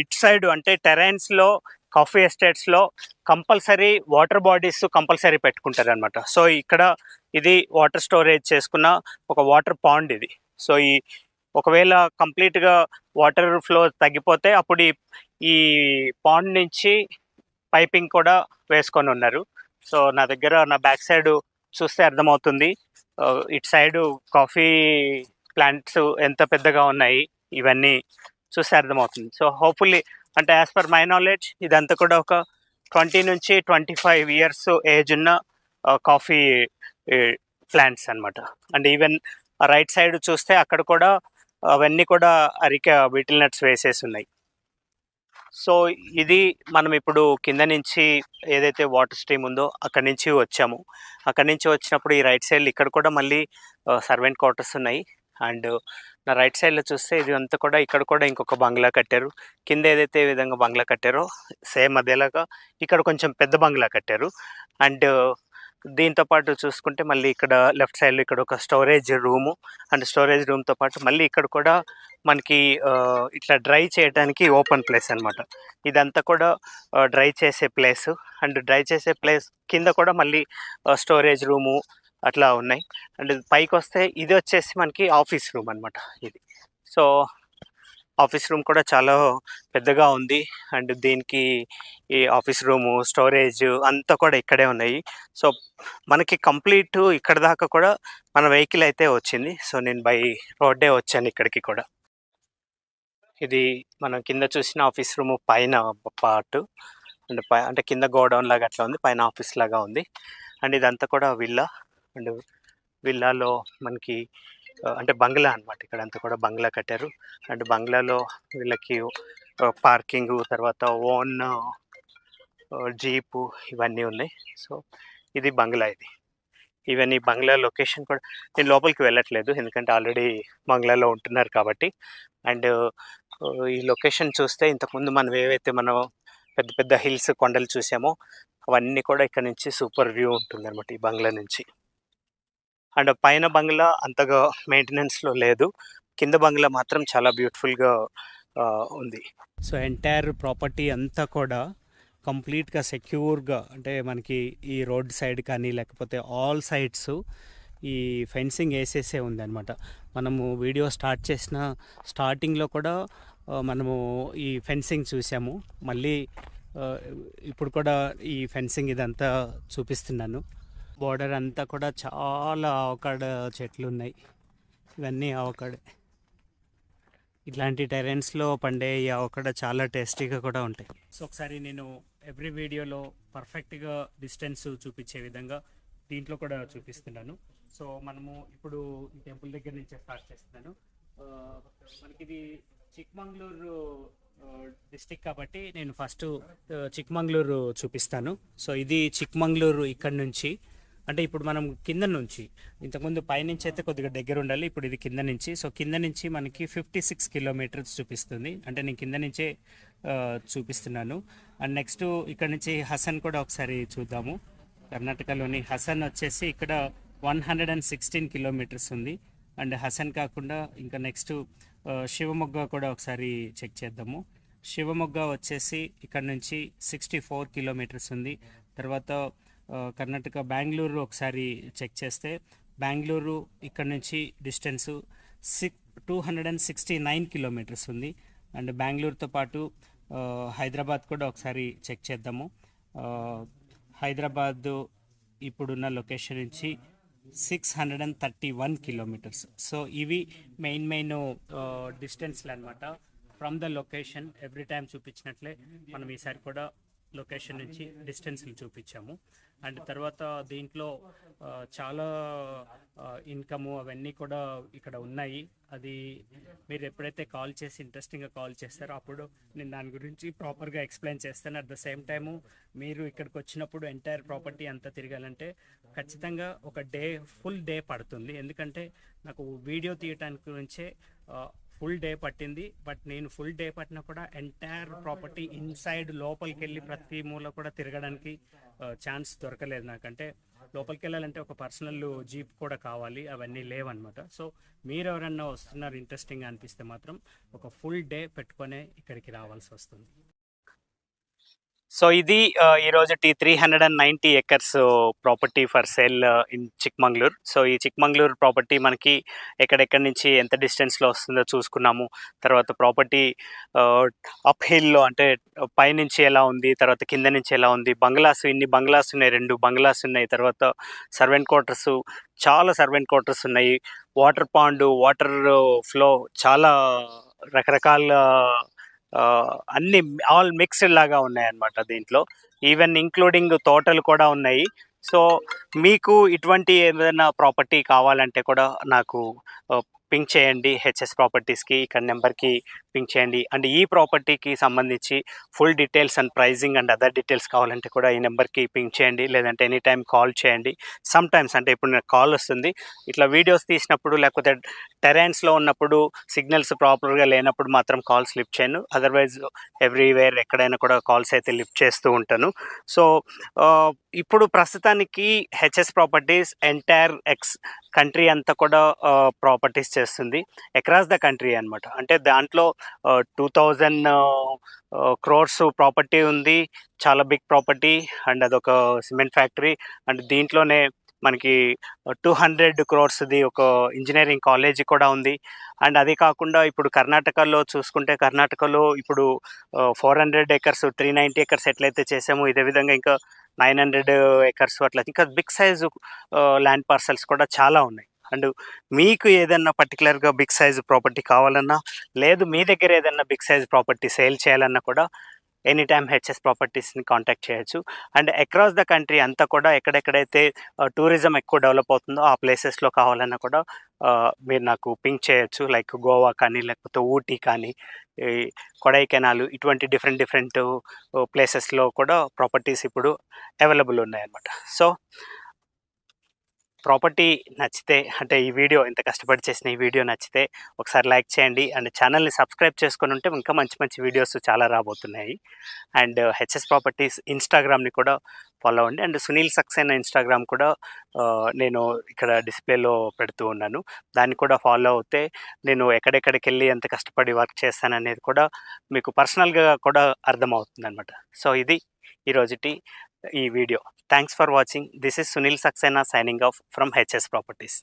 ఇటు సైడ్ అంటే టెరైన్స్లో కాఫీ ఎస్టేట్స్లో కంపల్సరీ వాటర్ బాడీస్ కంపల్సరీ పెట్టుకుంటారు అనమాట. సో ఇక్కడ ఇది వాటర్ స్టోరేజ్ చేసుకున్న ఒక వాటర్ పాండ్ ఇది. సో ఒకవేళ కంప్లీట్గా వాటర్ ఫ్లో తగ్గిపోతే అప్పుడు ఈ పాండ్ నుంచి పైపింగ్ కూడా వేసుకొని ఉన్నారు. సో నా దగ్గర నా బ్యాక్ సైడ్ చూస్తే అర్థమవుతుంది, ఇటు సైడు కాఫీ ప్లాంట్స్ ఎంత పెద్దగా ఉన్నాయి ఇవన్నీ చూస్తే అర్థమవుతుంది. సో హోప్ఫుల్లీ అంటే యాజ్ పర్ మై నాలెడ్జ్ ఇదంతా కూడా ఒక 20 నుంచి 25 years ఏజ్ ఉన్న కాఫీ ప్లాంట్స్ అనమాట. అండ్ ఈవెన్ రైట్ సైడ్ చూస్తే అక్కడ కూడా అవన్నీ కూడా అరిక బీటిల్ నట్స్ వేసేసి ఉన్నాయి. సో ఇది మనం ఇప్పుడు కింద నుంచి ఏదైతే వాటర్ స్ట్రీమ్ ఉందో అక్కడి నుంచి వచ్చాము. అక్కడి నుంచి వచ్చినప్పుడు ఈ రైట్ సైడ్ ఇక్కడ కూడా మళ్ళీ సర్వెంట్ క్వార్టర్స్ ఉన్నాయి. అండ్ నా రైట్ సైడ్లో చూస్తే ఇది అంతా కూడా ఇక్కడ కూడా ఇంకొక బంగ్లా కట్టారు. కింద ఏదైతే ఈ విధంగా బంగ్లా కట్టారో సేమ్ అదేలాగా ఇక్కడ కొంచెం పెద్ద బంగ్లా కట్టారు. అండ్ దీంతో పాటు చూసుకుంటే మళ్ళీ ఇక్కడ లెఫ్ట్ సైడ్లో ఇక్కడ ఒక స్టోరేజ్ రూము, అండ్ స్టోరేజ్ రూమ్తో పాటు మళ్ళీ ఇక్కడ కూడా మనకి ఇట్లా డ్రై చేయడానికి ఓపెన్ ప్లేస్ అనమాట. ఇదంతా కూడా డ్రై చేసే ప్లేస్. అండ్ డ్రై చేసే ప్లేస్ కింద కూడా మళ్ళీ స్టోరేజ్ రూము అట్లా ఉన్నాయి. అండ్ పైకి వస్తే ఇది వచ్చేసి మనకి ఆఫీస్ రూమ్ అనమాట ఇది. సో ఆఫీస్ రూమ్ కూడా చాలా పెద్దగా ఉంది. అండ్ దీనికి ఈ ఆఫీస్ రూము స్టోరేజ్ అంతా కూడా ఇక్కడే ఉన్నాయి. సో మనకి కంప్లీట్ ఇక్కడ దాకా కూడా మన వెహికల్ అయితే వచ్చింది. సో నేను బై రోడ్డే వచ్చాను ఇక్కడికి కూడా. ఇది మనం కింద చూసిన ఆఫీస్ రూమ్ పైన పార్ట్. అండ్ అంటే కింద గోడౌన్ లాగా అట్లా ఉంది, పైన ఆఫీస్ లాగా ఉంది. అండ్ ఇదంతా కూడా విల్లా. అండ్ విల్లాలో మనకి అంటే బంగ్లా అనమాట, ఇక్కడ అంతా కూడా బంగ్లా కట్టారు. అండ్ బంగ్లాలో వీళ్ళకి పార్కింగ్, తర్వాత ఓన్ జీపు ఇవన్నీ ఉన్నాయి. సో ఇది బంగ్లా. ఇది ఈవెన్ ఈ బంగ్లా లొకేషన్ కూడా నేను లోపలికి వెళ్ళట్లేదు ఎందుకంటే ఆల్రెడీ బంగ్లాలో ఉంటున్నారు కాబట్టి. అండ్ ఈ లొకేషన్ చూస్తే ఇంతకుముందు మనం ఏవైతే మనం పెద్ద పెద్ద హిల్స్ కొండలు చూసామో అవన్నీ కూడా ఇక్కడ నుంచి సూపర్ వ్యూ ఉంటుంది అనమాట ఈ బంగ్లా నుంచి. అండ్ పైన బంగ్లా అంతగా మెయింటెనెన్స్లో లేదు, కింద బంగ్లా మాత్రం చాలా బ్యూటిఫుల్గా ఉంది. సో ఎంటైర్ ప్రాపర్టీ అంతా కూడా కంప్లీట్గా సెక్యూర్గా, అంటే మనకి ఈ రోడ్ సైడ్ కానీ లేకపోతే ఆల్ సైడ్స్ ఈ ఫెన్సింగ్ వేసేసే ఉందన్నమాట. మనము వీడియో స్టార్ట్ చేసిన స్టార్టింగ్లో కూడా మనము ఈ ఫెన్సింగ్ చూసాము. మళ్ళీ ఇప్పుడు కూడా ఈ ఫెన్సింగ్ ఇదంతా చూపిస్తున్నాను. బోర్డర్ అంతా కూడా చాలా అవకాడ చెట్లు ఉన్నాయి. ఇవన్నీ అవకాడే. ఇట్లాంటి టెరెన్స్లో పండే ఈ అవకాడ చాలా టేస్టీగా కూడా ఉంటాయి. సో ఒకసారి నేను ఎవ్రీ వీడియోలో పర్ఫెక్ట్గా డిస్టెన్స్ చూపించే విధంగా దీంట్లో కూడా చూపిస్తున్నాను. సో మనము ఇప్పుడు ఈ టెంపుల్ దగ్గర నుంచే స్టార్ట్ చేస్తున్నాను. మనకి ఇది చిక్మంగళూరు డిస్టిక్ కాబట్టి నేను ఫస్ట్ చిక్మంగళూరు చూపిస్తాను. సో ఇది చిక్మంగళూరు ఇక్కడ నుంచి, అంటే ఇప్పుడు మనం కింద నుంచి, ఇంతకుముందు పైనుంచి అయితే కొద్దిగా దగ్గర ఉండాలి, ఇప్పుడు ఇది కింద నుంచి. సో కింద నుంచి మనకి 56 కిలోమీటర్స్ చూపిస్తుంది. అంటే నేను కింద నుంచే చూపిస్తున్నాను. అండ్ నెక్స్ట్ ఇక్కడ నుంచి హసన్ కూడా ఒకసారి చూద్దాము. కర్ణాటకలోని హసన్ వచ్చేసి ఇక్కడ 116 కిలోమీటర్స్ ఉంది. అండ్ హసన్ కాకుండా ఇంకా నెక్స్ట్ శివమొగ్గ కూడా ఒకసారి చెక్ చేద్దాము. శివమొగ్గ వచ్చేసి ఇక్కడ నుంచి 64 కిలోమీటర్స్ ఉంది. తర్వాత కర్ణాటక బెంగళూరు ఒకసారి చెక్ చేస్తే బెంగళూరు ఇక్కడ నుంచి డిస్టెన్సు 269 కిలోమీటర్స్ ఉంది. అండ్ బెంగళూరుతో పాటు హైదరాబాద్ కూడా ఒకసారి చెక్ చేద్దాము. హైదరాబాద్ ఇప్పుడున్న లొకేషన్ నుంచి 631 కిలోమీటర్స్. సో ఇవి మెయిన్ డిస్టెన్స్లు అనమాట. From the location every time చూపించినట్లే మనం ఈసారి కూడా లొకేషన్ నుంచి డిస్టెన్స్లు చూపించాము. అండ్ తర్వాత దీంట్లో చాలా ఇన్కము అవన్నీ కూడా ఇక్కడ ఉన్నాయి. అది మీరు ఎప్పుడైతే కాల్ చేసి ఇంట్రెస్టింగ్గా కాల్ చేస్తారో అప్పుడు నేను దాని గురించి ప్రాపర్గా ఎక్స్ప్లెయిన్ చేస్తాను. అట్ ద సేమ్ టైము మీరు ఇక్కడికి వచ్చినప్పుడు ఎంటైర్ ప్రాపర్టీ అంతా తిరగాలంటే ఖచ్చితంగా ఒక ఫుల్ డే పడుతుంది. ఎందుకంటే నాకు వీడియో తీయటానికి గురించే ఫుల్ డే పట్టింది. బట్ నేను ఫుల్ డే పట్టినా కూడా ఎంటైర్ ప్రాపర్టీ ఇన్సైడ్ లోపలికి వెళ్ళి ప్రతి మూల కూడా తిరగడానికి ఛాన్స్ దొరకలేదు నాకంటే. లోపలికి వెళ్ళాలంటే ఒక పర్సనల్ జీప్ కూడా కావాలి, అవన్నీ లేవన్నమాట. సో మీరు ఎవరన్నా వస్తున్నారు ఇంట్రెస్టింగ్ అనిపిస్తే మాత్రం ఒక ఫుల్ డే పెట్టుకొనే ఇక్కడికి రావాల్సి వస్తుంది. సో ఇది ఈరోజు 390 acres property for sale in Chikmagalur. So ఈ చిక్మంగళూరు ప్రాపర్టీ మనకి ఎక్కడెక్కడి నుంచి ఎంత డిస్టెన్స్లో వస్తుందో చూసుకున్నాము. తర్వాత ప్రాపర్టీ అప్ హిల్లో, అంటే పైనుంచి ఎలా ఉంది, తర్వాత కింద నుంచి ఎలా ఉంది. బంగ్లాస్, ఇన్ని బంగ్లాస్ ఉన్నాయి, 2 బంగ్లాస్ ఉన్నాయి. తర్వాత సర్వెంట్ క్వార్టర్స్, చాలా సర్వెంట్ క్వార్టర్స్ ఉన్నాయి. వాటర్ పాండ్, వాటర్ ఫ్లో, చాలా రకరకాల అన్ని ఆల్ మిక్స్డ్ లాగా ఉన్నాయన్నమాట దీంట్లో. ఈవెన్ ఇంక్లూడింగ్ తోటలు కూడా ఉన్నాయి. సో మీకు ఇటువంటి ఏదైనా ప్రాపర్టీ కావాలంటే కూడా నాకు పింక్ చేయండి హెచ్ఎస్ ప్రాపర్టీస్కి, ఇక్కడ నెంబర్కి పింక్ చేయండి. అండ్ ఈ ప్రాపర్టీకి సంబంధించి full details and pricing and other details కావాలంటే కూడా ఈ నెంబర్కి పింక్ చేయండి, లేదంటే ఎనీ టైం కాల్ చేయండి. సమ్ టైమ్స్, అంటే ఇప్పుడు నాకు కాల్ వస్తుంది, ఇట్లా వీడియోస్ తీసినప్పుడు లేకపోతే టెరెన్స్లో ఉన్నప్పుడు సిగ్నల్స్ ప్రాపర్గా లేనప్పుడు మాత్రం కాల్స్ లిఫ్ట్ చేయను. అదర్వైజ్ ఎవ్రీవేర్ ఎక్కడైనా కూడా కాల్స్ అయితే లిఫ్ట్ చేస్తూ ఉంటాను. సో ఇప్పుడు ప్రస్తుతానికి హెచ్ఎస్ ప్రాపర్టీస్ ఎంటైర్ కంట్రీ అంతా కూడా ప్రాపర్టీస్ చేస్తుంది, అక్రాస్ ద కంట్రీ అనమాట. అంటే దాంట్లో 2000 crores ప్రాపర్టీ ఉంది, చాలా బిగ్ ప్రాపర్టీ. అండ్ అదొక సిమెంట్ ఫ్యాక్టరీ. అండ్ దీంట్లోనే మనకి 200 crores ఒక ఇంజనీరింగ్ కాలేజీ కూడా ఉంది. అండ్ అది కాకుండా ఇప్పుడు కర్ణాటకలో చూసుకుంటే, కర్ణాటకలో ఇప్పుడు 400 acres 390 acres ఎట్లయితే చేసామో, ఇదే విధంగా ఇంకా 900 acres అట్లా ఇంకా బిగ్ సైజు ల్యాండ్ పార్సల్స్ కూడా చాలా ఉన్నాయి. అండ్ మీకు ఏదన్నా పర్టికులర్గా బిగ్ సైజ్ ప్రాపర్టీ కావాలన్నా, లేదు మీ దగ్గర ఏదన్నా బిగ్ సైజ్ ప్రాపర్టీ సేల్ చేయాలన్నా కూడా ఎనీ టైమ్ హెచ్ఎస్ ప్రాపర్టీస్ని కాంటాక్ట్ చేయొచ్చు. అండ్ అక్రాస్ ద కంట్రీ అంతా కూడా ఎక్కడెక్కడైతే టూరిజం ఎక్కువ డెవలప్ అవుతుందో ఆ ప్లేసెస్లో కావాలన్నా కూడా మీరు నాకు పింక్ చేయొచ్చు. లైక్ గోవా కానీ, లేకపోతే ఊటీ కానీ, కొడైకెనాల్, ఇటువంటి డిఫరెంట్ ప్లేసెస్లో కూడా ప్రాపర్టీస్ ఇప్పుడు అవైలబుల్ ఉన్నాయన్నమాట. సో ప్రాపర్టీ నచ్చితే, అంటే ఈ వీడియో ఇంత కష్టపడి చేసిన ఈ వీడియో నచ్చితే ఒకసారి లైక్ చేయండి. అండ్ ఛానల్ని సబ్స్క్రైబ్ చేసుకొని ఉంటే ఇంకా మంచి వీడియోస్ చాలా రాబోతున్నాయి. అండ్ హెచ్ఎస్ ప్రాపర్టీస్ ఇన్స్టాగ్రామ్ని కూడా ఫాలో అవ్వండి. అండ్ సునీల్ సక్సేనా ఇన్స్టాగ్రామ్ కూడా నేను ఇక్కడ డిస్ప్లేలో పెడుతూ ఉన్నాను, దాన్ని కూడా ఫాలో అవుతే నేను ఎక్కడెక్కడికి వెళ్ళి ఎంత కష్టపడి వర్క్ చేస్తాననేది కూడా మీకు పర్సనల్గా కూడా అర్థమవుతుంది అనమాట. సో ఇది ఈరోజుటి ఈ video. Thanks for watching. This is Sunil Saxena signing off from HS properties.